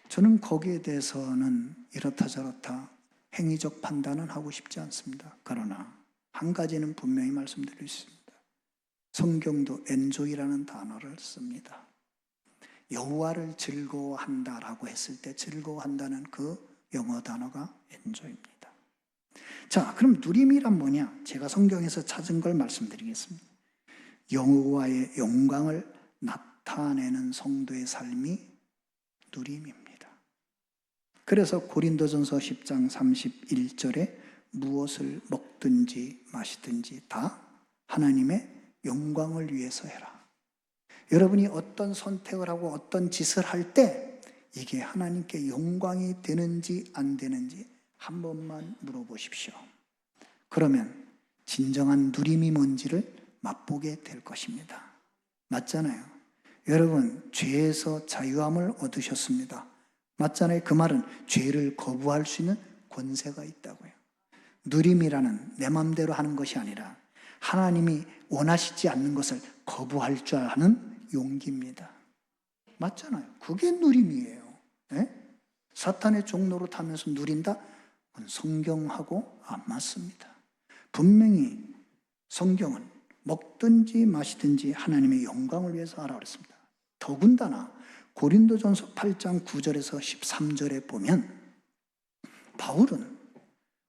저는 거기에 대해서는 이렇다 저렇다 행위적 판단은 하고 싶지 않습니다. 그러나 한 가지는 분명히 말씀드릴 수 있습니다. 성경도 enjoy라는 단어를 씁니다. 여호와를 즐거워한다라고 했을 때 즐거워한다는 그 영어 단어가 enjoy입니다. 자, 그럼 누림이란 뭐냐? 제가 성경에서 찾은 걸 말씀드리겠습니다. 여호와의 영광을 나타내는 성도의 삶이 누림입니다. 그래서 고린도전서 10장 31절에 무엇을 먹든지 마시든지 다 하나님의 영광을 위해서 해라. 여러분이 어떤 선택을 하고 어떤 짓을 할 때 이게 하나님께 영광이 되는지 안 되는지 한 번만 물어보십시오. 그러면 진정한 누림이 뭔지를 맛보게 될 것입니다. 맞잖아요. 여러분, 죄에서 자유함을 얻으셨습니다. 맞잖아요. 그 말은 죄를 거부할 수 있는 권세가 있다고요. 누림이라는 내 마음대로 하는 것이 아니라 하나님이 원하시지 않는 것을 거부할 줄 아는 용기입니다. 맞잖아요. 그게 누림이에요. 네? 사탄의 종로로 타면서 누린다? 그건 성경하고 안 맞습니다. 분명히 성경은 먹든지 마시든지 하나님의 영광을 위해서 하라 그랬습니다. 더군다나 고린도전서 8장 9절에서 13절에 보면 바울은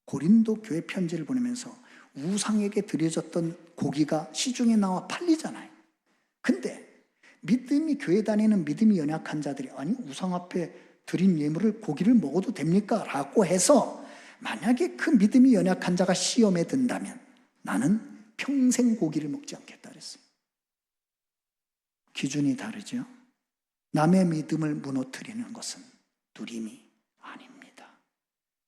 고린도 교회 편지를 보내면서 우상에게 드려졌던 고기가 시중에 나와 팔리잖아요. 근데 믿음이 교회 다니는 믿음이 연약한 자들이 아니 우상 앞에 드린 예물을 고기를 먹어도 됩니까? 라고 해서 만약에 그 믿음이 연약한 자가 시험에 든다면 나는 평생 고기를 먹지 않겠다 그랬어요. 기준이 다르죠. 남의 믿음을 무너뜨리는 것은 누림이 아닙니다.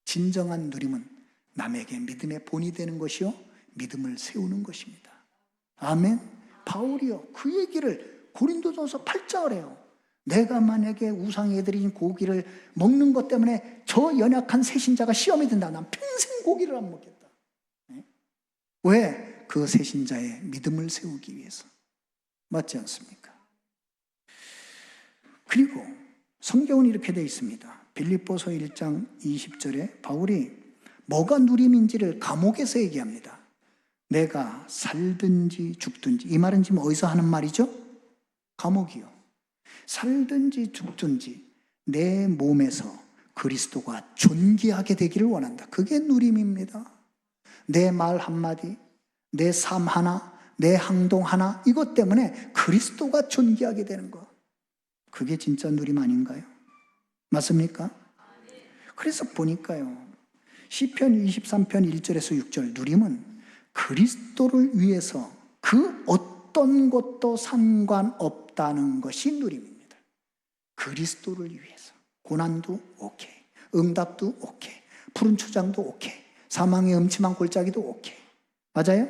진정한 누림은 남에게 믿음의 본이 되는 것이요 믿음을 세우는 것입니다. 아멘. 바울이요 그 얘기를 고린도전서 8장을 내가 만약에 우상에 드린 고기를 먹는 것 때문에 저 연약한 새신자가 시험이 든다. 난 평생 고기를 안 먹겠다. 네? 왜? 그 새신자의 믿음을 세우기 위해서. 맞지 않습니까? 그리고 성경은 이렇게 되어 있습니다. 빌립보서 1장 20절에 바울이 뭐가 누림인지를 감옥에서 얘기합니다. 내가 살든지 죽든지. 이 말은 지금 어디서 하는 말이죠? 감옥이요. 살든지 죽든지 내 몸에서 그리스도가 존귀하게 되기를 원한다. 그게 누림입니다. 내 말 한마디, 내 삶 하나, 내 행동 하나 이것 때문에 그리스도가 존귀하게 되는 거. 그게 진짜 누림 아닌가요? 맞습니까? 그래서 보니까요. 시편 23편 1절에서 6절 누림은 그리스도를 위해서 그 어떤 것도 상관없다는 것이 누림입니다. 그리스도를 위해서 고난도 오케이, 응답도 오케이, 푸른 초장도 오케이, 사망의 음침한 골짜기도 오케이. 맞아요?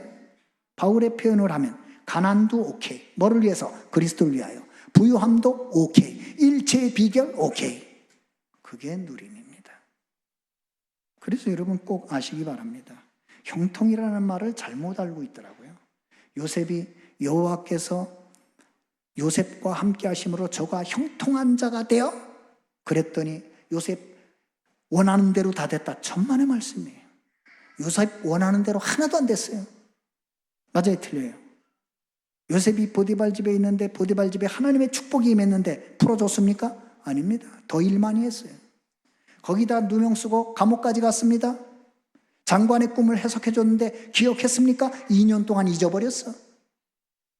바울의 표현을 하면 가난도 오케이. 뭐를 위해서? 그리스도를 위하여. 부유함도 오케이. 일체의 비결 오케이. 그게 누림입니다. 그래서 여러분 꼭 아시기 바랍니다. 형통이라는 말을 잘못 알고 있더라고요. 요셉이 여호와께서 요셉과 함께 하심으로 저가 형통한 자가 되어 그랬더니 요셉 원하는 대로 다 됐다. 천만의 말씀이에요. 요셉 원하는 대로 하나도 안 됐어요. 맞아요? 틀려요? 요셉이 보디발 집에 있는데 보디발 집에 하나님의 축복이 임했는데 풀어줬습니까? 아닙니다. 더 일 많이 했어요. 거기다 누명 쓰고 감옥까지 갔습니다. 장관의 꿈을 해석해 줬는데 기억했습니까? 2년 동안 잊어버렸어.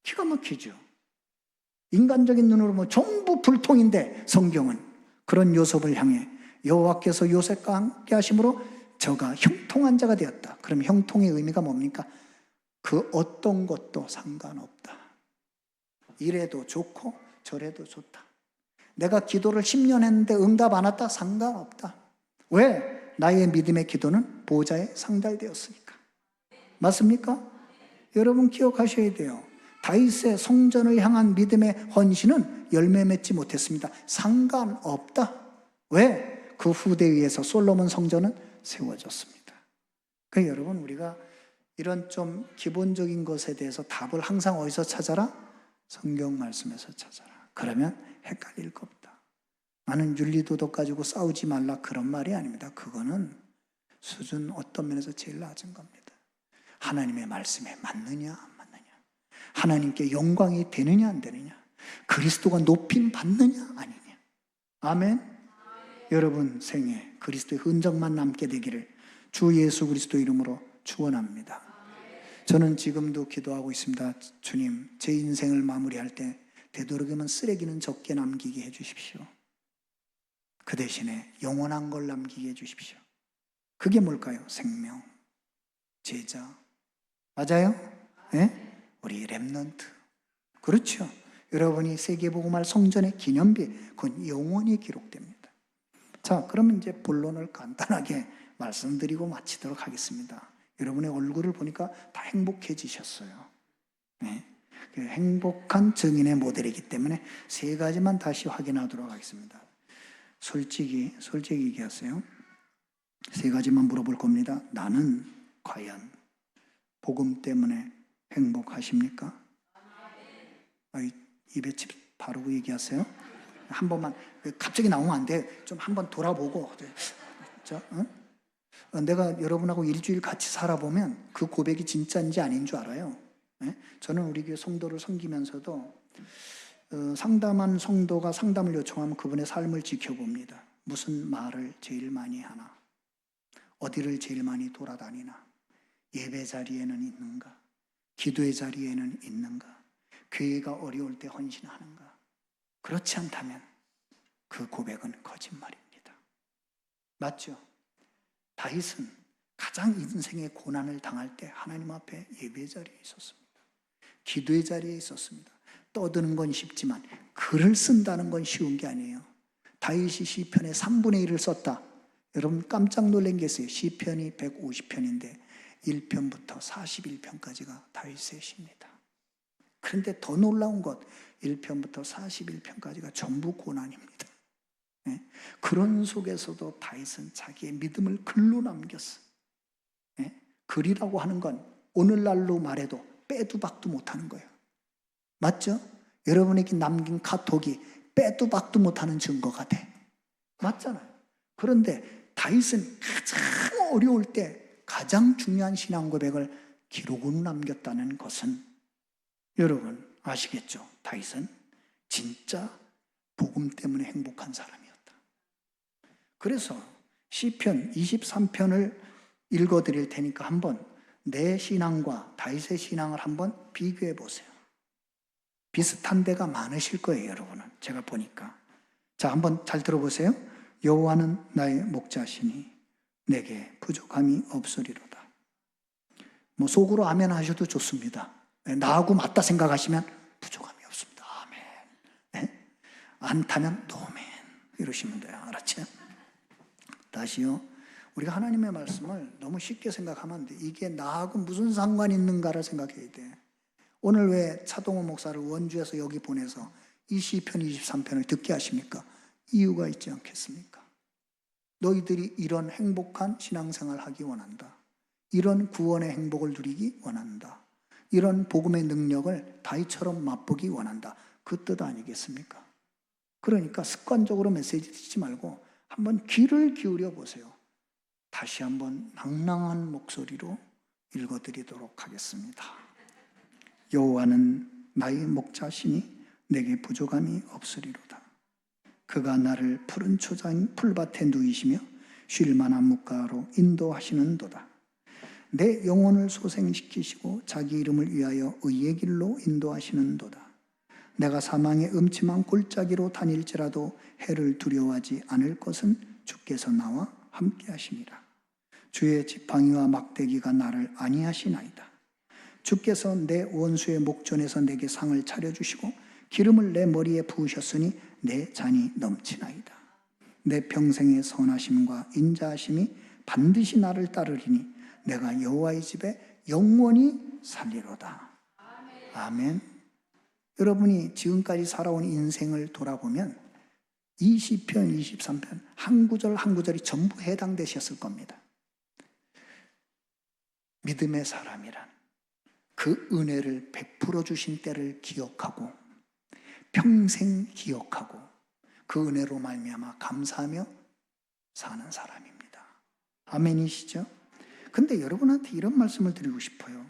기가 막히죠. 인간적인 눈으로 보면 전부 불통인데 성경은 그런 요셉을 향해 여호와께서 요셉과 함께 하심으로 저가 형통한 자가 되었다. 그럼 형통의 의미가 뭡니까? 그 어떤 것도 상관없다. 이래도 좋고 저래도 좋다. 내가 기도를 10년 했는데 응답 안 왔다? 상관없다. 왜? 나의 믿음의 기도는 보좌에 상달되었으니까. 맞습니까? 여러분 기억하셔야 돼요. 다윗의 성전을 향한 믿음의 헌신은 열매 맺지 못했습니다. 상관없다. 왜? 그 후대에 의해서 솔로몬 성전은 세워졌습니다. 그러니까 여러분 우리가 이런 좀 기본적인 것에 대해서 답을 항상 어디서 찾아라? 성경 말씀에서 찾아라. 그러면 헷갈릴 거 없다. 나는 윤리도덕 가지고 싸우지 말라 그런 말이 아닙니다. 그거는 수준 어떤 면에서 제일 낮은 겁니다. 하나님의 말씀에 맞느냐 안 맞느냐, 하나님께 영광이 되느냐 안 되느냐, 그리스도가 높임 받느냐 아니냐. 아멘. 여러분 생에 그리스도의 흔적만 남게 되기를 주 예수 그리스도 이름으로 축원합니다. 저는 지금도 기도하고 있습니다. 주님, 제 인생을 마무리할 때 되도록이면 쓰레기는 적게 남기게 해주십시오. 그 대신에 영원한 걸 남기게 해주십시오. 그게 뭘까요? 생명, 제자. 맞아요? 네? 우리 렘넌트. 그렇죠. 여러분이 세계복음할 성전의 기념비, 그건 영원히 기록됩니다. 자, 그러면 이제 본론을 간단하게 말씀드리고 마치도록 하겠습니다. 여러분의 얼굴을 보니까 다 행복해지셨어요. 네. 그 행복한 증인의 모델이기 때문에 세 가지만 다시 확인하도록 하겠습니다. 솔직히 얘기하세요. 세 가지만 물어볼 겁니다. 나는 과연 복음 때문에 행복하십니까? 입에 칩 바르고 얘기하세요. 한 번만, 갑자기 나오면 안 돼. 좀 한번 돌아보고. 자, 내가 여러분하고 일주일 같이 살아보면 그 고백이 진짜인지 아닌 줄 알아요. 네? 저는 우리 교회 성도를 섬기면서도 상담한 성도가 상담을 요청하면 그분의 삶을 지켜봅니다. 무슨 말을 제일 많이 하나? 어디를 제일 많이 돌아다니나? 예배 자리에는 있는가? 기도의 자리에는 있는가? 교회가 어려울 때 헌신하는가? 그렇지 않다면 그 고백은 거짓말입니다. 맞죠? 다윗은 가장 인생의 고난을 당할 때 하나님 앞에 예배 자리에 있었습니다. 기도의 자리에 있었습니다. 떠드는 건 쉽지만 글을 쓴다는 건 쉬운 게 아니에요. 다윗이 시편의 3분의 1을 썼다. 여러분 깜짝 놀란 게 있어요. 시편이 150편인데 1편부터 41편까지가 다윗의 시입니다. 그런데 더 놀라운 것 1편부터 41편까지가 전부 고난입니다. 네? 그런 속에서도 다윗은 자기의 믿음을 글로 남겼어요. 네? 글이라고 하는 건 오늘날로 말해도 빼도 박도 못하는 거예요. 맞죠? 여러분에게 남긴 카톡이 빼도 박도 못하는 증거가 돼. 맞잖아요. 그런데 다윗은 가장 어려울 때 가장 중요한 신앙 고백을 기록으로 남겼다는 것은 여러분 아시겠죠? 다윗은 진짜 복음 때문에 행복한 사람이었다. 그래서 시편 23편을 읽어드릴 테니까 한번 내 신앙과 다윗의 신앙을 한번 비교해 보세요. 비슷한 데가 많으실 거예요, 여러분은. 제가 보니까. 자, 한번 잘 들어보세요. 여호와는 나의 목자시니 내게 부족함이 없으리로다. 뭐 속으로 아멘 하셔도 좋습니다. 나하고 맞다 생각하시면 부족함이 없습니다. 아멘. 네? 않다면 노멘 이러시면 돼요. 알았죠? 다시요. 우리가 하나님의 말씀을 너무 쉽게 생각하면 안 돼. 이게 나하고 무슨 상관이 있는가를 생각해야 돼. 오늘 왜 차동호 목사를 원주에서 여기 보내서 이 시편 23편을 듣게 하십니까? 이유가 있지 않겠습니까? 너희들이 이런 행복한 신앙생활을 하기 원한다. 이런 구원의 행복을 누리기 원한다. 이런 복음의 능력을 다윗처럼 맛보기 원한다. 그 뜻 아니겠습니까? 그러니까 습관적으로 메시지 듣지 말고 한번 귀를 기울여 보세요. 다시 한번 낭낭한 목소리로 읽어드리도록 하겠습니다. 여호와는 나의 목자시니 내게 부족함이 없으리로다. 그가 나를 푸른 초장 풀밭에 누이시며 쉴 만한 뭇가로 인도하시는도다. 내 영혼을 소생시키시고 자기 이름을 위하여 의의 길로 인도하시는도다. 내가 사망의 음침한 골짜기로 다닐지라도 해를 두려워하지 않을 것은 주께서 나와 함께 하심이라. 주의 지팡이와 막대기가 나를 안위하시나이다. 주께서 내 원수의 목전에서 내게 상을 차려주시고 기름을 내 머리에 부으셨으니 내 잔이 넘치나이다. 내 평생의 선하심과 인자하심이 반드시 나를 따르리니 내가 여호와의 집에 영원히 살리로다. 아멘. 여러분이 지금까지 살아온 인생을 돌아보면 이 시편 23편 한 구절 한 구절이 전부 해당되셨을 겁니다. 믿음의 사람이란 그 은혜를 베풀어 주신 때를 기억하고 평생 기억하고 그 은혜로 말미암아 감사하며 사는 사람입니다. 아멘이시죠? 근데 여러분한테 이런 말씀을 드리고 싶어요.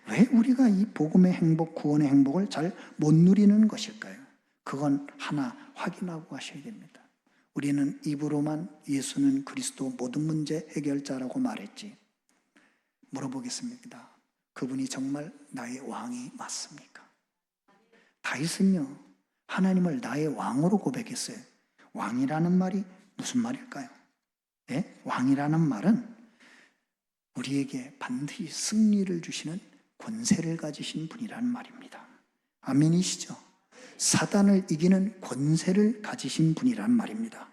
왜 우리가 이 복음의 행복, 구원의 행복을 잘 못 누리는 것일까요? 그건 하나 확인하고 가셔야 됩니다. 우리는 입으로만 예수는 그리스도 모든 문제 해결자라고 말했지. 물어보겠습니다. 그분이 정말 나의 왕이 맞습니까? 다윗은요, 하나님을 나의 왕으로 고백했어요. 왕이라는 말이 무슨 말일까요? 네? 왕이라는 말은 우리에게 반드시 승리를 주시는 권세를 가지신 분이라는 말입니다. 아멘이시죠? 사단을 이기는 권세를 가지신 분이란 말입니다.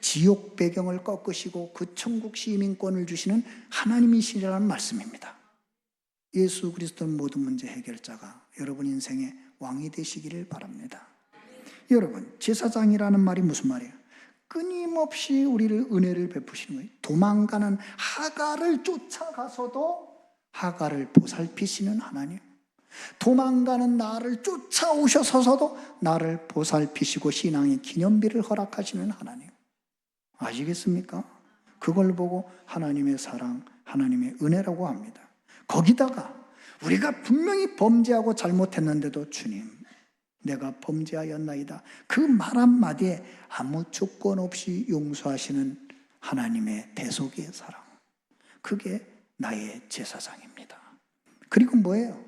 지옥 배경을 꺾으시고 그 천국 시민권을 주시는 하나님이시라는 말씀입니다. 예수 그리스도는 모든 문제 해결자가 여러분 인생의 왕이 되시기를 바랍니다. 여러분, 제사장이라는 말이 무슨 말이에요? 끊임없이 우리를 은혜를 베푸시는 거예요. 도망가는 하갈을 쫓아가서도 하갈을 보살피시는 하나님, 도망가는 나를 쫓아오셔서도 나를 보살피시고 신앙의 기념비를 허락하시는 하나님, 아시겠습니까? 그걸 보고 하나님의 사랑, 하나님의 은혜라고 합니다. 거기다가 우리가 분명히 범죄하고 잘못했는데도 주님, 내가 범죄하였나이다, 그 말 한마디에 아무 조건 없이 용서하시는 하나님의 대속의 사랑, 그게 나의 제사장입니다. 그리고 뭐예요?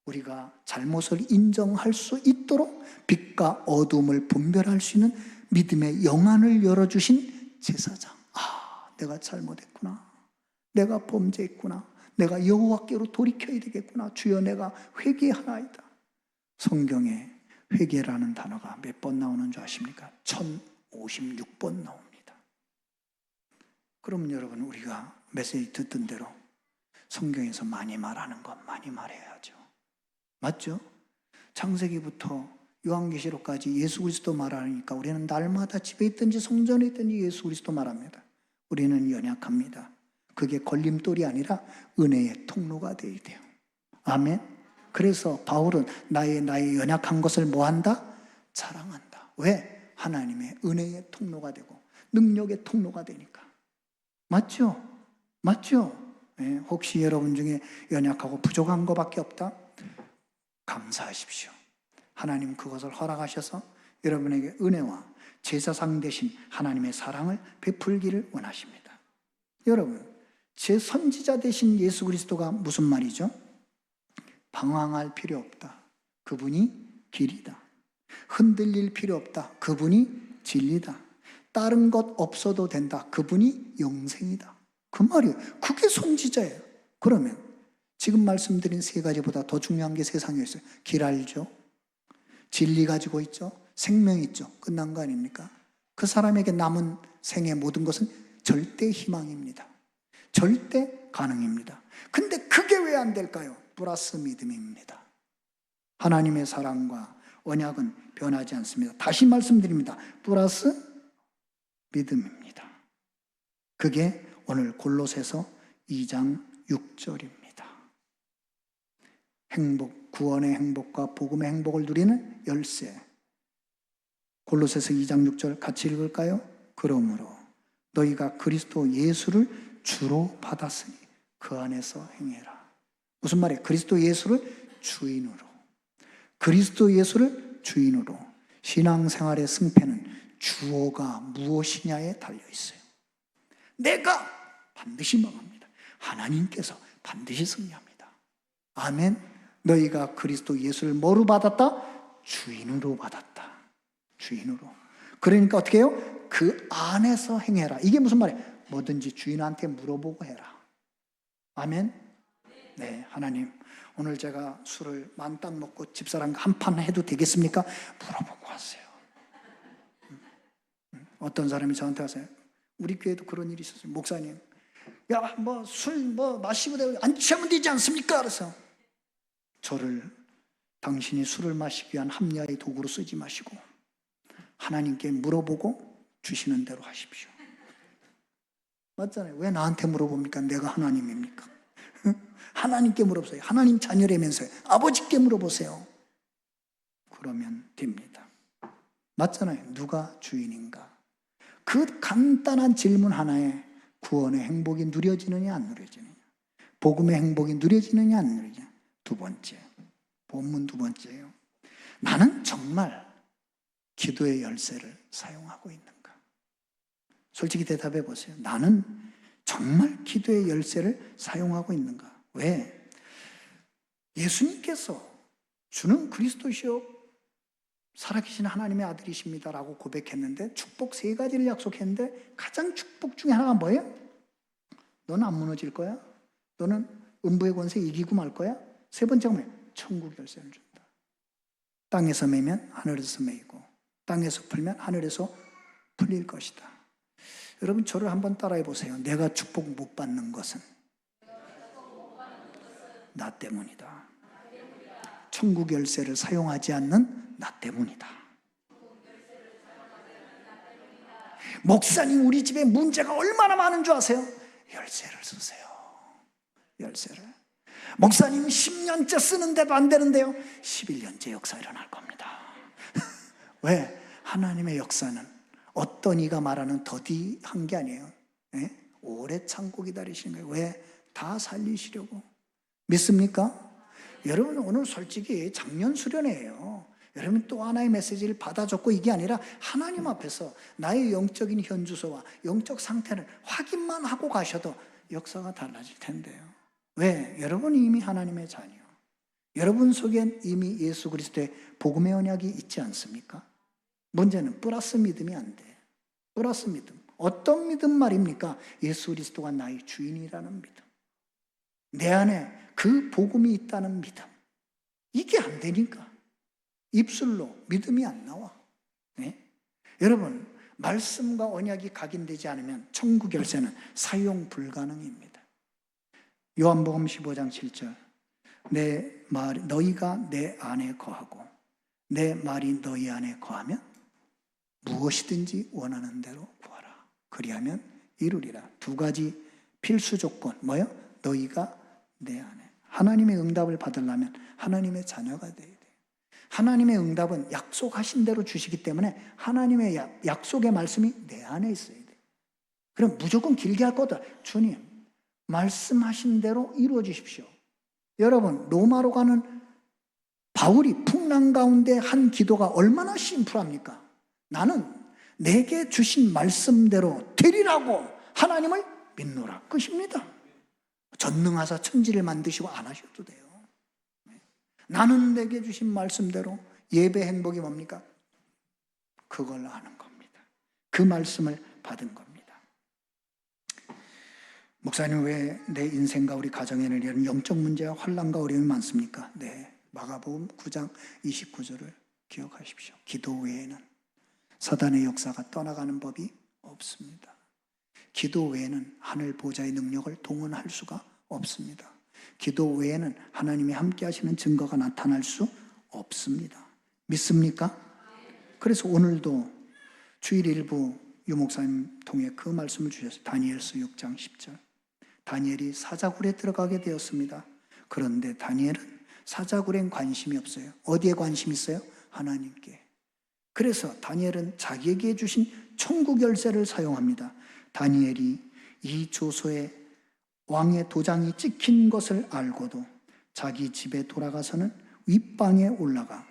우리가 잘못을 인정할 수 있도록 빛과 어둠을 분별할 수 있는 믿음의 영안을 열어주신 제사장. 아, 내가 잘못했구나, 내가 범죄했구나, 내가 여호와께로 돌이켜야 되겠구나, 주여 내가 회개하나이다. 성경에 회개라는 단어가 몇 번 나오는 줄 아십니까? 1056번 나옵니다. 그럼 여러분, 우리가 메시지 듣던 대로 성경에서 많이 말하는 것 많이 말해야죠. 맞죠? 창세기부터 요한계시록까지 예수 그리스도 말하니까 우리는 날마다 집에 있든지 성전에 있든지 예수 그리스도 말합니다. 우리는 연약합니다. 그게 걸림돌이 아니라 은혜의 통로가 되어야 돼요. 아멘. 그래서 바울은 나의 연약한 것을 뭐한다? 자랑한다. 왜? 하나님의 은혜의 통로가 되고 능력의 통로가 되니까. 맞죠? 맞죠? 네, 혹시 여러분 중에 연약하고 부족한 것밖에 없다? 감사하십시오. 하나님 그것을 허락하셔서 여러분에게 은혜와 제사장 되신 하나님의 사랑을 베풀기를 원하십니다. 여러분, 제 선지자 되신 예수 그리스도가 무슨 말이죠? 방황할 필요 없다, 그분이 길이다. 흔들릴 필요 없다, 그분이 진리다. 다른 것 없어도 된다, 그분이 영생이다. 그 말이에요. 그게 선지자예요. 그러면 지금 말씀드린 세 가지보다 더 중요한 게 세상에 있어요. 길 알죠? 진리 가지고 있죠? 생명 있죠? 끝난 거 아닙니까? 그 사람에게 남은 생의 모든 것은 절대 희망입니다. 절대 가능입니다. 근데 그게 왜 안 될까요? 플러스 믿음입니다. 하나님의 사랑과 언약은 변하지 않습니다. 다시 말씀드립니다. 플러스 믿음입니다. 그게 오늘 골로새서 2장 6절입니다. 행복, 구원의 행복과 복음의 행복을 누리는 열쇠. 골로새서 2장 6절 같이 읽을까요? 그러므로 너희가 그리스도 예수를 주로 받았으니 그 안에서 행해라. 무슨 말이에요? 그리스도 예수를 주인으로. 그리스도 예수를 주인으로. 신앙생활의 승패는 주어가 무엇이냐에 달려 있어요. 내가 반드시 망합니다. 하나님께서 반드시 승리합니다. 아멘. 너희가 그리스도 예수를 뭐로 받았다? 주인으로 받았다. 주인으로. 그러니까 어떻게 해요? 그 안에서 행해라. 이게 무슨 말이에요? 뭐든지 주인한테 물어보고 해라. 아멘. 네, 하나님, 오늘 제가 술을 만땅 먹고 집사람과 한판 해도 되겠습니까? 물어보고 하세요. 어떤 사람이 저한테 하세요. 우리 교회도 그런 일이 있었어요. 목사님, 야, 술 마시고 안 취하면 되지 않습니까? 그래서 저를 당신이 술을 마시기 위한 합리화의 도구로 쓰지 마시고 하나님께 물어보고 주시는 대로 하십시오. 맞잖아요. 왜 나한테 물어봅니까? 내가 하나님입니까? 하나님께 물어보세요. 하나님 자녀라면서요. 아버지께 물어보세요. 그러면 됩니다. 맞잖아요. 누가 주인인가? 그 간단한 질문 하나에 구원의 행복이 누려지느냐 안 누려지느냐, 복음의 행복이 누려지느냐 안 누려지느냐. 두 번째, 본문 두 번째예요. 나는 정말 기도의 열쇠를 사용하고 있는가? 솔직히 대답해 보세요. 나는 정말 기도의 열쇠를 사용하고 있는가? 왜? 예수님께서 주는 그리스도시요 살아계신 하나님의 아들이십니다라고 고백했는데 축복 3가지를 약속했는데 가장 축복 중에 하나가 뭐예요? 너는 안 무너질 거야? 너는 음부의 권세 이기고 말 거야? 3번째가 뭐예요? 천국 열쇠를 준다. 땅에서 매면 하늘에서 매이고 땅에서 풀면 하늘에서 풀릴 것이다. 여러분 저를 한번 따라해 보세요. 내가 축복 못 받는 것은 나 때문이다. 천국 열쇠를 사용하지 않는 나 때문이다. 목사님 우리 집에 문제가 얼마나 많은 줄 아세요? 열쇠를 쓰세요. 열쇠를. 목사님 10년째 쓰는데도 안 되는데요. 11년째 역사 일어날 겁니다. 왜? 하나님의 역사는 어떤 이가 말하는 더디한 게 아니에요. 네? 오래 참고 기다리시는 거예요. 왜? 다 살리시려고. 믿습니까? 여러분 오늘 솔직히 작년 수련회예요. 여러분 또 하나의 메시지를 받아줬고 이게 아니라 하나님 앞에서 나의 영적인 현주소와 영적 상태를 확인만 하고 가셔도 역사가 달라질 텐데요. 왜? 여러분이 이미 하나님의 자녀. 여러분 속엔 이미 예수 그리스도의 복음의 언약이 있지 않습니까? 문제는 플러스 믿음이 안 돼. 플러스 믿음. 어떤 믿음 말입니까? 예수 그리스도가 나의 주인이라는 믿음. 내 안에 그 복음이 있다는 믿음. 이게 안 되니까 입술로 믿음이 안 나와. 네? 여러분 말씀과 언약이 각인되지 않으면 천국 열쇠는 사용 불가능입니다. 요한복음 15장 7절 내 말 너희가 내 안에 거하고 내 말이 너희 안에 거하면 무엇이든지 원하는 대로 구하라. 그리하면 이루리라. 2가지 필수 조건 뭐예요? 너희가 내 안에. 하나님의 응답을 받으려면 하나님의 자녀가 돼야 돼요. 하나님의 응답은 약속하신 대로 주시기 때문에 하나님의 약속의 말씀이 내 안에 있어야 돼요. 그럼 무조건 길게 할 것도 주님 말씀하신 대로 이루어 주십시오. 여러분 로마로 가는 바울이 풍랑 가운데 한 기도가 얼마나 심플합니까? 나는 내게 주신 말씀대로 되리라고 하나님을 믿노라. 끝입니다. 전능하사 천지를 만드시고 안 하셔도 돼요. 나는 내게 주신 말씀대로 예배 행복이 뭡니까? 그걸 아는 겁니다. 그 말씀을 받은 겁니다. 목사님 왜 내 인생과 우리 가정에는 이런 영적 문제와 환난과 어려움이 많습니까? 네, 마가복음 9장 29절을 기억하십시오. 기도 외에는 사단의 역사가 떠나가는 법이 없습니다. 기도 외에는 하늘 보좌의 능력을 동원할 수가 없습니다. 기도 외에는 하나님이 함께 하시는 증거가 나타날 수 없습니다. 믿습니까? 그래서 오늘도 주일 일부 유 목사님 통해 그 말씀을 주셨어요. 다니엘서 6장 10절. 다니엘이 사자굴에 들어가게 되었습니다. 그런데 다니엘은 사자굴엔 관심이 없어요. 어디에 관심이 있어요? 하나님께. 그래서 다니엘은 자기에게 주신 천국 열쇠를 사용합니다. 다니엘이 이 조서에 왕의 도장이 찍힌 것을 알고도 자기 집에 돌아가서는 윗방에 올라가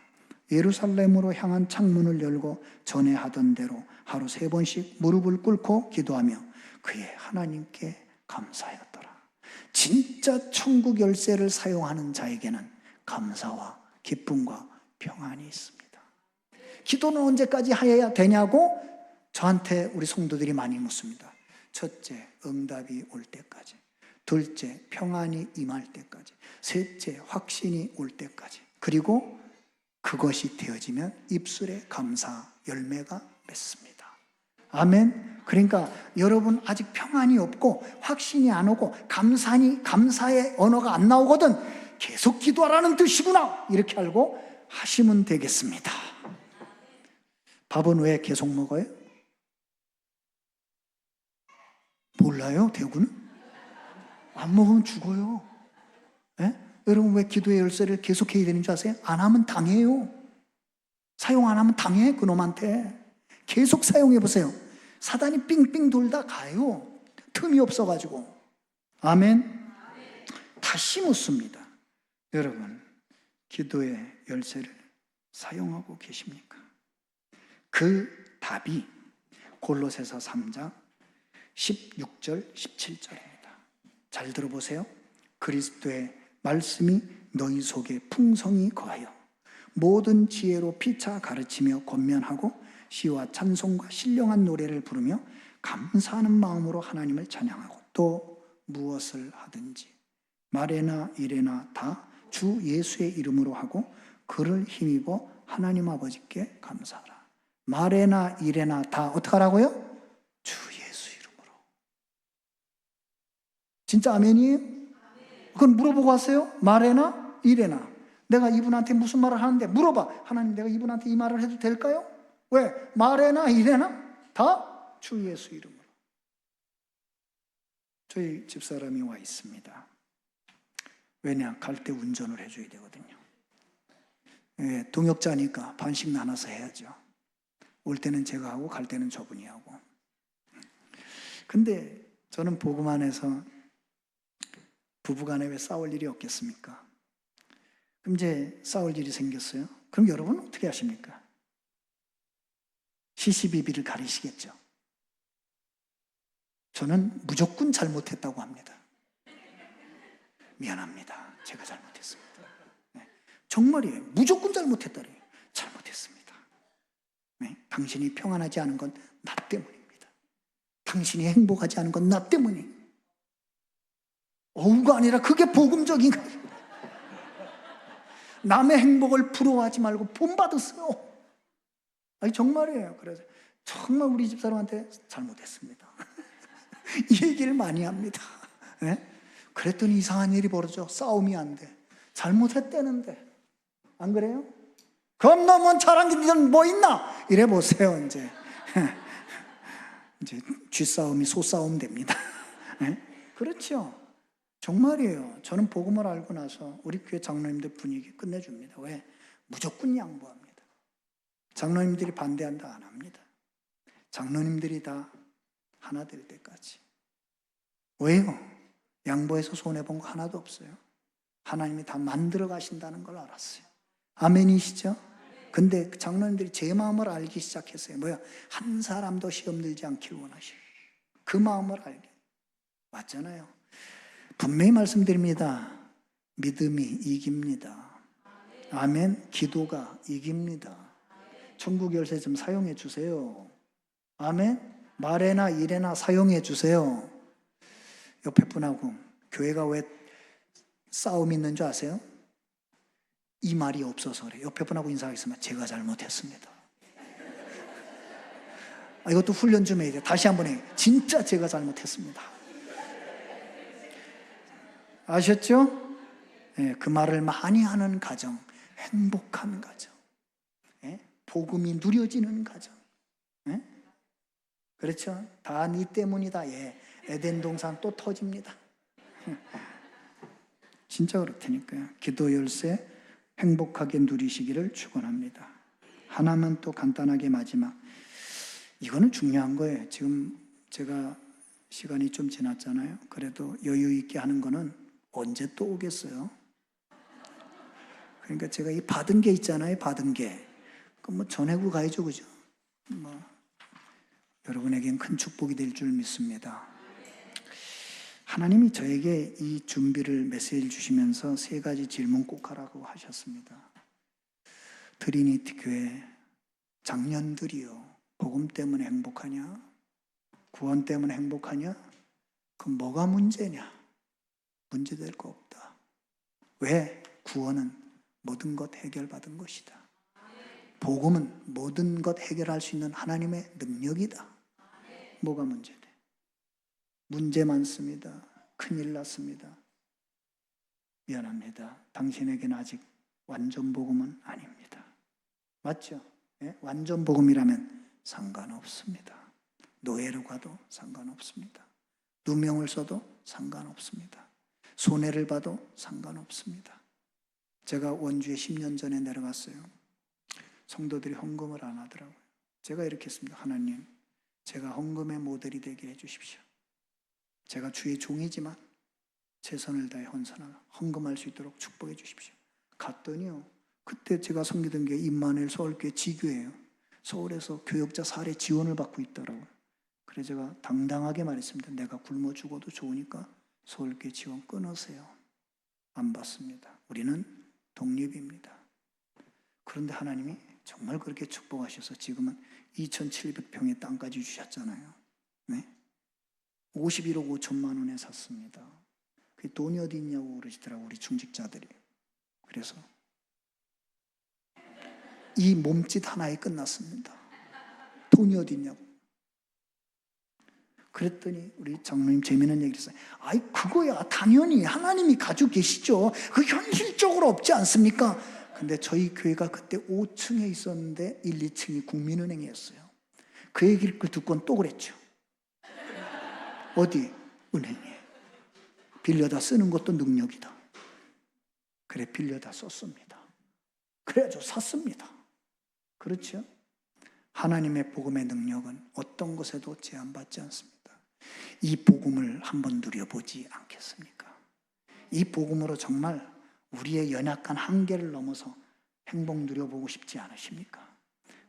예루살렘으로 향한 창문을 열고 전에 하던 대로 하루 3번씩 무릎을 꿇고 기도하며 그의 하나님께 감사하였더라. 진짜 천국 열쇠를 사용하는 자에게는 감사와 기쁨과 평안이 있습니다. 기도는 언제까지 해야 되냐고 저한테 우리 성도들이 많이 묻습니다. 첫째, 응답이 올 때까지. 둘째, 평안이 임할 때까지. 셋째, 확신이 올 때까지. 그리고 그것이 되어지면 입술에 감사 열매가 맺습니다. 아멘. 그러니까 여러분 아직 평안이 없고 확신이 안 오고 감사의 언어가 안 나오거든 계속 기도하라는 뜻이구나 이렇게 알고 하시면 되겠습니다. 밥은 왜 계속 먹어요? 몰라요? 대구는? 안 먹으면 죽어요. 예? 여러분 왜 기도의 열쇠를 계속 해야 되는 줄 아세요? 안 하면 당해요. 사용 안 하면 당해 그놈한테. 계속 사용해 보세요. 사단이 삥삥 돌다 가요. 틈이 없어가지고. 아멘. 다시 묻습니다. 여러분 기도의 열쇠를 사용하고 계십니까? 그 답이 골로새서 3장 16절 17절입니다. 잘 들어보세요. 그리스도의 말씀이 너희 속에 풍성히 거하여 모든 지혜로 피차 가르치며 권면하고 시와 찬송과 신령한 노래를 부르며 감사하는 마음으로 하나님을 찬양하고 또 무엇을 하든지 말에나 일에나 다 주 예수의 이름으로 하고 그를 힘입어 하나님 아버지께 감사하라. 말에나 일에나 다 어떻게 하라고요? 주 예수 이름으로. 진짜 아멘이에요? 그건 물어보고 하세요. 말에나 일에나. 내가 이분한테 무슨 말을 하는데 물어봐. 하나님, 내가 이분한테 이 말을 해도 될까요? 왜? 말에나 일에나 다 주 예수 이름으로. 저희 집사람이 와 있습니다. 왜냐? 갈 때 운전을 해줘야 되거든요. 예, 동역자니까 반씩 나눠서 해야죠. 올 때는 제가 하고 갈 때는 저분이 하고. 근데 저는 복음 안에서 부부간에 왜 싸울 일이 없겠습니까? 그럼 이제 싸울 일이 생겼어요. 그럼 여러분 어떻게 하십니까? 시시비비를 가리시겠죠. 저는 무조건 잘못했다고 합니다. 미안합니다. 제가 잘못했습니다. 네. 정말이에요. 무조건 잘못했다래요. 잘못했습니다. 네. 당신이 평안하지 않은 건 나 때문입니다. 당신이 행복하지 않은 건 나 때문이에요. 어우가 아니라 그게 복음적인 거예요. 남의 행복을 부러워하지 말고 본받으세요. 아니 정말이에요. 그래서 정말 우리 집사람한테 잘못했습니다. 이 얘기를 많이 합니다. 네? 그랬더니 이상한 일이 벌어져. 싸움이 안 돼. 잘못했다는데. 안 그래요? 그럼 너무 잘한 게 뭐 있나? 이래 보세요. 이제 쥐싸움이 소싸움 됩니다. 네? 그렇죠. 정말이에요. 저는 복음을 알고 나서 우리 교회 장로님들 분위기 끝내줍니다. 왜? 무조건 양보합니다. 장로님들이 반대한다 안 합니다. 장로님들이 다 하나 될 때까지. 왜요? 양보해서 손해본 거 하나도 없어요. 하나님이 다 만들어 가신다는 걸 알았어요. 아멘이시죠? 근데 장로님들이 제 마음을 알기 시작했어요. 뭐야? 한 사람도 시험 들지 않기를 원하시고 그 마음을 알게. 맞잖아요. 분명히 말씀드립니다. 믿음이 이깁니다. 아멘. 기도가 이깁니다. 천국 열쇠 좀 사용해 주세요. 아멘. 말에나 일에나 사용해 주세요. 옆에 분하고 교회가 왜 싸움이 있는 줄 아세요? 이 말이 없어서 그래요. 옆에 분하고 인사하겠습니다. 제가 잘못했습니다. 이것도 훈련 좀 해야 돼요. 다시 한번 해요. 진짜 제가 잘못했습니다. 아셨죠? 네, 그 말을 많이 하는 가정, 행복한 가정, 네? 복음이 누려지는 가정. 네? 그렇죠? 다 네 때문이다. 예. 에덴 동산 또 터집니다. 진짜 그렇다니까요. 기도 열쇠 행복하게 누리시기를 축원합니다. 하나만 또 간단하게 마지막. 이거는 중요한 거예요. 지금 제가 시간이 좀 지났잖아요. 그래도 여유 있게 하는 거는 언제 또 오겠어요? 그러니까 제가 이 받은 게 있잖아요. 받은 게. 그럼 뭐 전해고 가야죠. 그죠? 뭐 여러분에겐 큰 축복이 될 줄 믿습니다. 하나님이 저에게 이 준비를 메시지를 주시면서 세 가지 질문 꼭 하라고 하셨습니다. 트리니티 교회 장년들이요. 복음 때문에 행복하냐? 구원 때문에 행복하냐? 그럼 뭐가 문제냐? 문제될 거 없다. 왜? 구원은 모든 것 해결받은 것이다. 복음은 모든 것 해결할 수 있는 하나님의 능력이다. 뭐가 문제돼? 문제 많습니다. 큰일 났습니다. 미안합니다. 당신에게는 아직 완전 복음은 아닙니다. 맞죠? 예? 완전 복음이라면 상관없습니다. 노예로 가도 상관없습니다. 누명을 써도 상관없습니다. 손해를 봐도 상관없습니다. 제가 원주에 10년 전에 내려갔어요. 성도들이 헌금을 안 하더라고요. 제가 이렇게 했습니다. 하나님, 제가 헌금의 모델이 되게 해주십시오. 제가 주의 종이지만 최선을 다해 헌금할 수 있도록 축복해 주십시오. 갔더니요. 그때 제가 섬기던 게 임마누엘 서울교회 지교예요. 서울에서 교역자 사례 지원을 받고 있더라고요. 그래서 제가 당당하게 말했습니다. 내가 굶어 죽어도 좋으니까 서울교회 지원 끊으세요. 안 받습니다. 우리는 독립입니다. 그런데 하나님이 정말 그렇게 축복하셔서 지금은 2,700평의 땅까지 주셨잖아요. 네? 51억 5천만 원에 샀습니다. 그게 돈이 어디 있냐고 그러시더라고, 우리 중직자들이. 그래서 이 몸짓 하나에 끝났습니다. 돈이 어디 있냐고. 그랬더니 우리 장로님 재미있는 얘기를 했어요. 아이, 그거야 당연히 하나님이 가지고 계시죠. 그 현실적으로 없지 않습니까? 근데 저희 교회가 그때 5층에 있었는데 1, 2층이 국민은행이었어요. 그 얘기를 듣고는 또 그랬죠. 어디? 은행에. 빌려다 쓰는 것도 능력이다. 그래, 빌려다 썼습니다. 그래가지고 샀습니다. 그렇죠? 하나님의 복음의 능력은 어떤 것에도 제한받지 않습니다. 이 복음을 한번 누려보지 않겠습니까? 이 복음으로 정말 우리의 연약한 한계를 넘어서 행복 누려보고 싶지 않으십니까?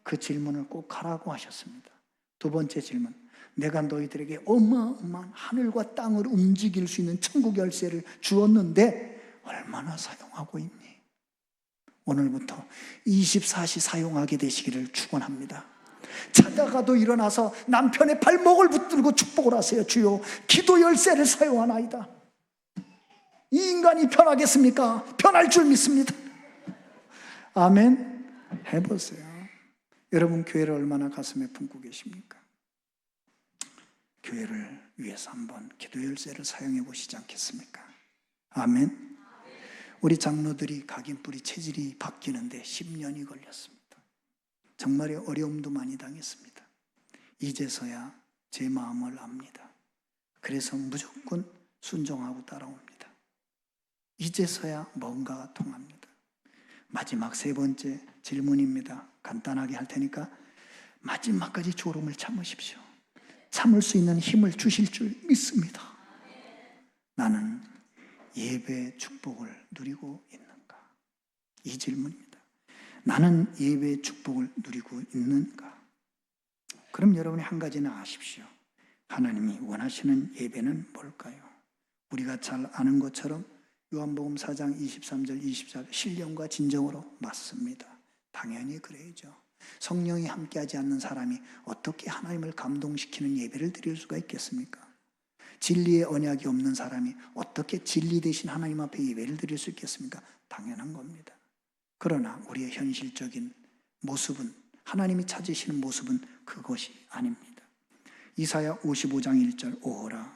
그 질문을 꼭 하라고 하셨습니다. 두 번째 질문, 내가 너희들에게 어마어마한 하늘과 땅을 움직일 수 있는 천국 열쇠를 주었는데 얼마나 사용하고 있니? 오늘부터 24시 사용하게 되시기를 축원합니다. 자다가도 일어나서 남편의 발목을 붙들고 축복을 하세요. 주여, 기도 열쇠를 사용하나이다. 이 인간이 편하겠습니까? 편할 줄 믿습니다. 아멘. 해보세요. 여러분, 교회를 얼마나 가슴에 품고 계십니까? 교회를 위해서 한번 기도 열쇠를 사용해 보시지 않겠습니까? 아멘. 우리 장로들이 각인뿌리 체질이 바뀌는데 10년이 걸렸습니다. 정말 어려움도 많이 당했습니다. 이제서야 제 마음을 압니다. 그래서 무조건 순종하고 따라옵니다. 이제서야 뭔가가 통합니다. 마지막 세 번째 질문입니다. 간단하게 할 테니까 마지막까지 졸음을 참으십시오. 참을 수 있는 힘을 주실 줄 믿습니다. 나는 예배의 축복을 누리고 있는가? 이 질문입니다. 나는 예배의 축복을 누리고 있는가? 그럼 여러분이 한 가지는 아십시오. 하나님이 원하시는 예배는 뭘까요? 우리가 잘 아는 것처럼 요한복음 4장 23절 24절 신령과 진정으로 맞습니다. 당연히 그래야죠. 성령이 함께하지 않는 사람이 어떻게 하나님을 감동시키는 예배를 드릴 수가 있겠습니까? 진리의 언약이 없는 사람이 어떻게 진리 대신 하나님 앞에 예배를 드릴 수 있겠습니까? 당연한 겁니다. 그러나 우리의 현실적인 모습은, 하나님이 찾으시는 모습은 그것이 아닙니다. 이사야 55장 1절, 오라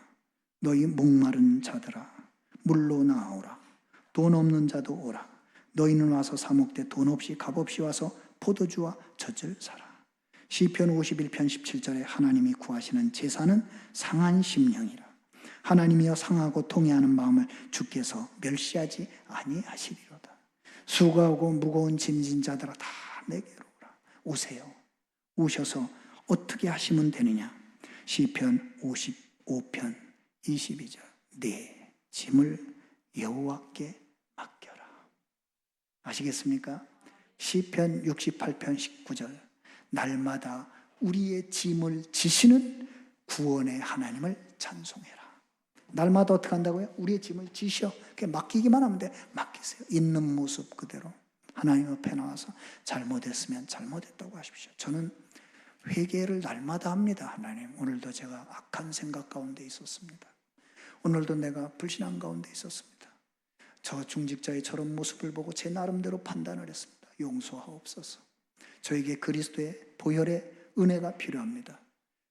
너희 목마른 자들아 물로 나오라. 돈 없는 자도 오라. 너희는 와서 사 먹되 돈 없이 값 없이 와서 포도주와 젖을 사라. 시편 51편 17절에 하나님이 구하시는 제사는 상한 심령이라. 하나님이여 상하고 통회하는 마음을 주께서 멸시하지 아니하시리로다. 수고하고 무거운 짐진 자들아 다 내게로 오라. 오세요. 오셔서 어떻게 하시면 되느냐? 시편 55편 22절, 내 짐을 여호와께 맡겨라. 아시겠습니까? 시편 68편 19절, 날마다 우리의 짐을 지시는 구원의 하나님을 찬송해라. 날마다 어떻게 한다고요? 우리의 짐을 지셔. 그냥 맡기기만 하면 돼. 맡기세요. 있는 모습 그대로 하나님 앞에 나와서 잘못했으면 잘못했다고 하십시오. 저는 회개를 날마다 합니다. 하나님, 오늘도 제가 악한 생각 가운데 있었습니다. 오늘도 내가 불신앙 가운데 있었습니다. 저 중직자의 저런 모습을 보고 제 나름대로 판단을 했습니다. 용서하옵소서. 저에게 그리스도의 보혈의 은혜가 필요합니다.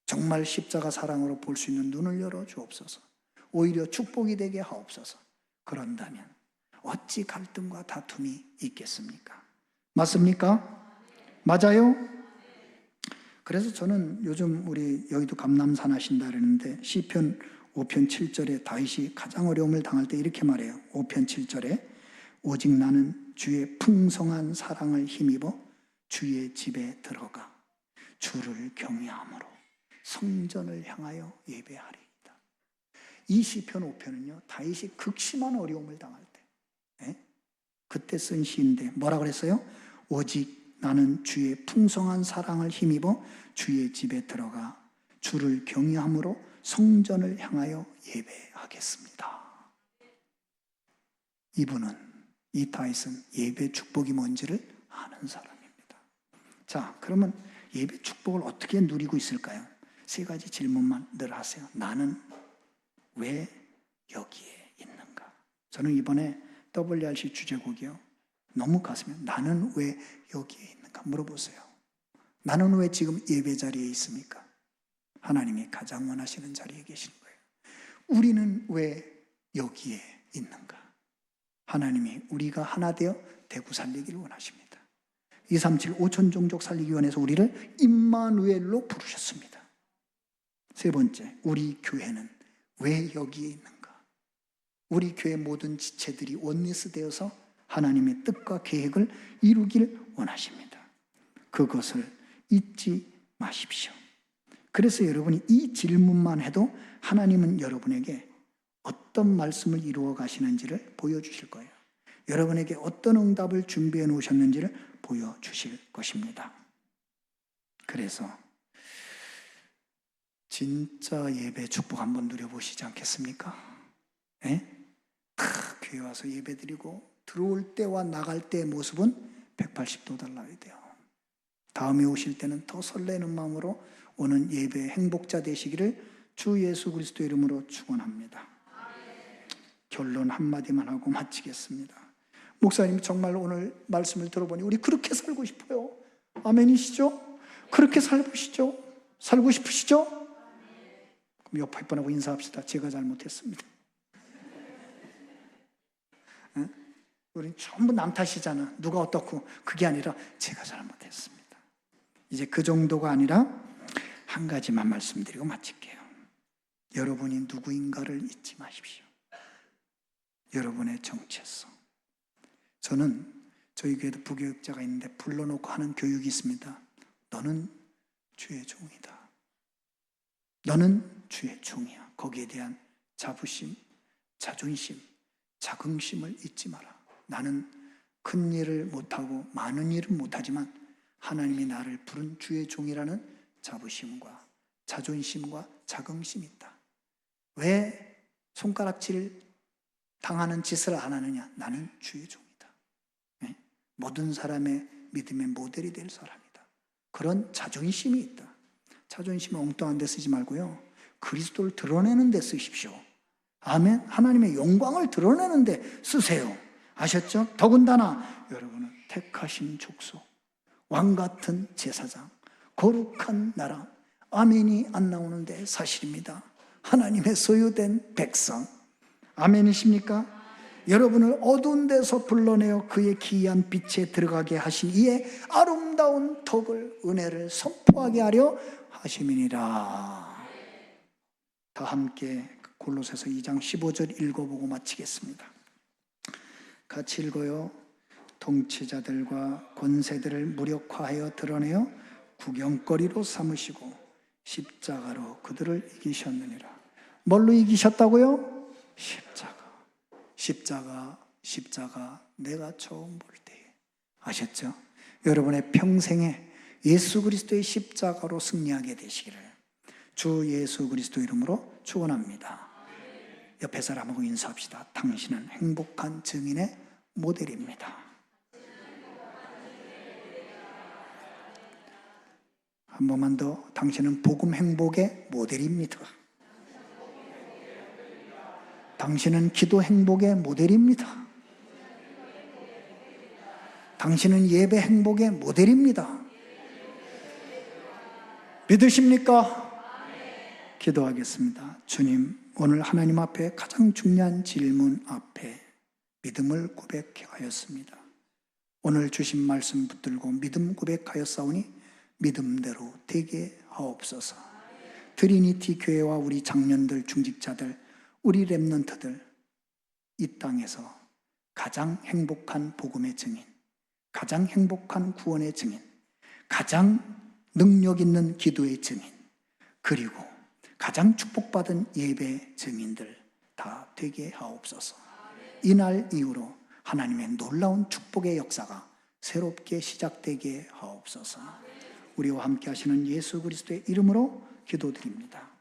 정말 십자가 사랑으로 볼 수 있는 눈을 열어주옵소서. 오히려 축복이 되게 하옵소서. 그런다면 어찌 갈등과 다툼이 있겠습니까? 맞습니까? 맞아요? 그래서 저는 요즘 우리 여기도 감남산 하신다 그러는데 시편 5편 7절에 다윗이 가장 어려움을 당할 때 이렇게 말해요. 5편 7절에 오직 나는 주의 풍성한 사랑을 힘입어 주의 집에 들어가 주를 경외함으로 성전을 향하여 예배하리이다. 이 시편 5편은요 다윗이 극심한 어려움을 당할 때 그때 쓴 시인데 뭐라 그랬어요? 오직 나는 주의 풍성한 사랑을 힘입어 주의 집에 들어가 주를 경외함으로 성전을 향하여 예배하겠습니다. 이 다윗은 예배 축복이 뭔지를 아는 사람입니다. 자, 그러면 예배 축복을 어떻게 누리고 있을까요? 세 가지 질문만 늘 하세요. 나는 왜 여기에 있는가? 저는 이번에 WRC 주제곡이요. 너무 가슴에 나는 왜 여기에 있는가 물어보세요. 나는 왜 지금 예배 자리에 있습니까? 하나님이 가장 원하시는 자리에 계신 거예요. 우리는 왜 여기에 있는가? 하나님이 우리가 하나 되어 대구 살리기를 원하십니다. 237 5천종족 살리기원에서 우리를 임마누엘로 부르셨습니다. 세 번째, 우리 교회는 왜 여기에 있는가? 우리 교회 모든 지체들이 원리스되어서 하나님의 뜻과 계획을 이루길 원하십니다. 그것을 잊지 마십시오. 그래서 여러분이 이 질문만 해도 하나님은 여러분에게 어떤 말씀을 이루어 가시는지를 보여주실 거예요. 여러분에게 어떤 응답을 준비해 놓으셨는지를 보여주실 것입니다. 그래서 진짜 예배 축복 한번 누려보시지 않겠습니까? 예? 교회 와서 예배 드리고 들어올 때와 나갈 때의 모습은 180도 달라야 돼요. 다음에 오실 때는 더 설레는 마음으로 오는 예배 행복자 되시기를 주 예수 그리스도 이름으로 축원합니다. 결론 한마디만 하고 마치겠습니다. 목사님, 정말 오늘 말씀을 들어보니 우리 그렇게 살고 싶어요. 아멘이시죠? 그렇게 살고 싶으시죠? 그럼 옆에 분하고 인사합시다. 제가 잘못했습니다. 우린 전부 남 탓이잖아. 누가 어떻고. 그게 아니라 제가 잘못했습니다. 이제 그 정도가 아니라 한 가지만 말씀드리고 마칠게요. 여러분이 누구인가를 잊지 마십시오. 여러분의 정체성. 저는 저희 교회도 부교육자가 있는데 불러놓고 하는 교육이 있습니다. 너는 주의 종이다. 너는 주의 종이야. 거기에 대한 자부심, 자존심, 자긍심을 잊지 마라. 나는 큰 일을 못하고 많은 일은 못하지만 하나님이 나를 부른 주의 종이라는 자부심과 자존심과 자긍심이 있다. 왜 손가락질 당하는 짓을 안 하느냐? 나는 주의 종이다. 네? 모든 사람의 믿음의 모델이 될 사람이다. 그런 자존심이 있다. 자존심을 엉뚱한 데 쓰지 말고요. 그리스도를 드러내는 데 쓰십시오. 아멘. 하나님의 영광을 드러내는 데 쓰세요. 아셨죠? 더군다나 여러분은 택하신 족속, 왕같은 제사장, 거룩한 나라, 아멘이 안 나오는데 사실입니다. 하나님의 소유된 백성, 아멘이십니까? 여러분을 어두운 데서 불러내어 그의 기이한 빛에 들어가게 하신 이의 아름다운 덕을, 은혜를 선포하게 하려 하심이니라. 다 함께 골로새서 2장 15절 읽어보고 마치겠습니다. 같이 읽어요. 통치자들과 권세들을 무력화하여 드러내어 구경거리로 삼으시고 십자가로 그들을 이기셨느니라. 뭘로 이기셨다고요? 십자가 내가 처음 볼 때에. 아셨죠? 여러분의 평생에 예수 그리스도의 십자가로 승리하게 되시기를 주 예수 그리스도 이름으로 축원합니다. 옆에 사람하고 인사합시다. 당신은 행복한 증인의 모델입니다. 한 번만 더. 당신은 복음 행복의 모델입니다. 당신은 기도 행복의 모델입니다. 당신은 예배 행복의 모델입니다. 믿으십니까? 기도하겠습니다. 주님, 오늘 하나님 앞에 가장 중요한 질문 앞에 믿음을 고백하였습니다. 오늘 주신 말씀 붙들고 믿음 고백하였사오니 믿음대로 되게 하옵소서. 트리니티 교회와 우리 장년들, 중직자들, 우리 렘넌트들, 이 땅에서 가장 행복한 복음의 증인, 가장 행복한 구원의 증인, 가장 능력 있는 기도의 증인, 그리고 가장 축복받은 예배 증인들 다 되게 하옵소서. 이날 이후로 하나님의 놀라운 축복의 역사가 새롭게 시작되게 하옵소서. 우리와 함께 하시는 예수 그리스도의 이름으로 기도드립니다.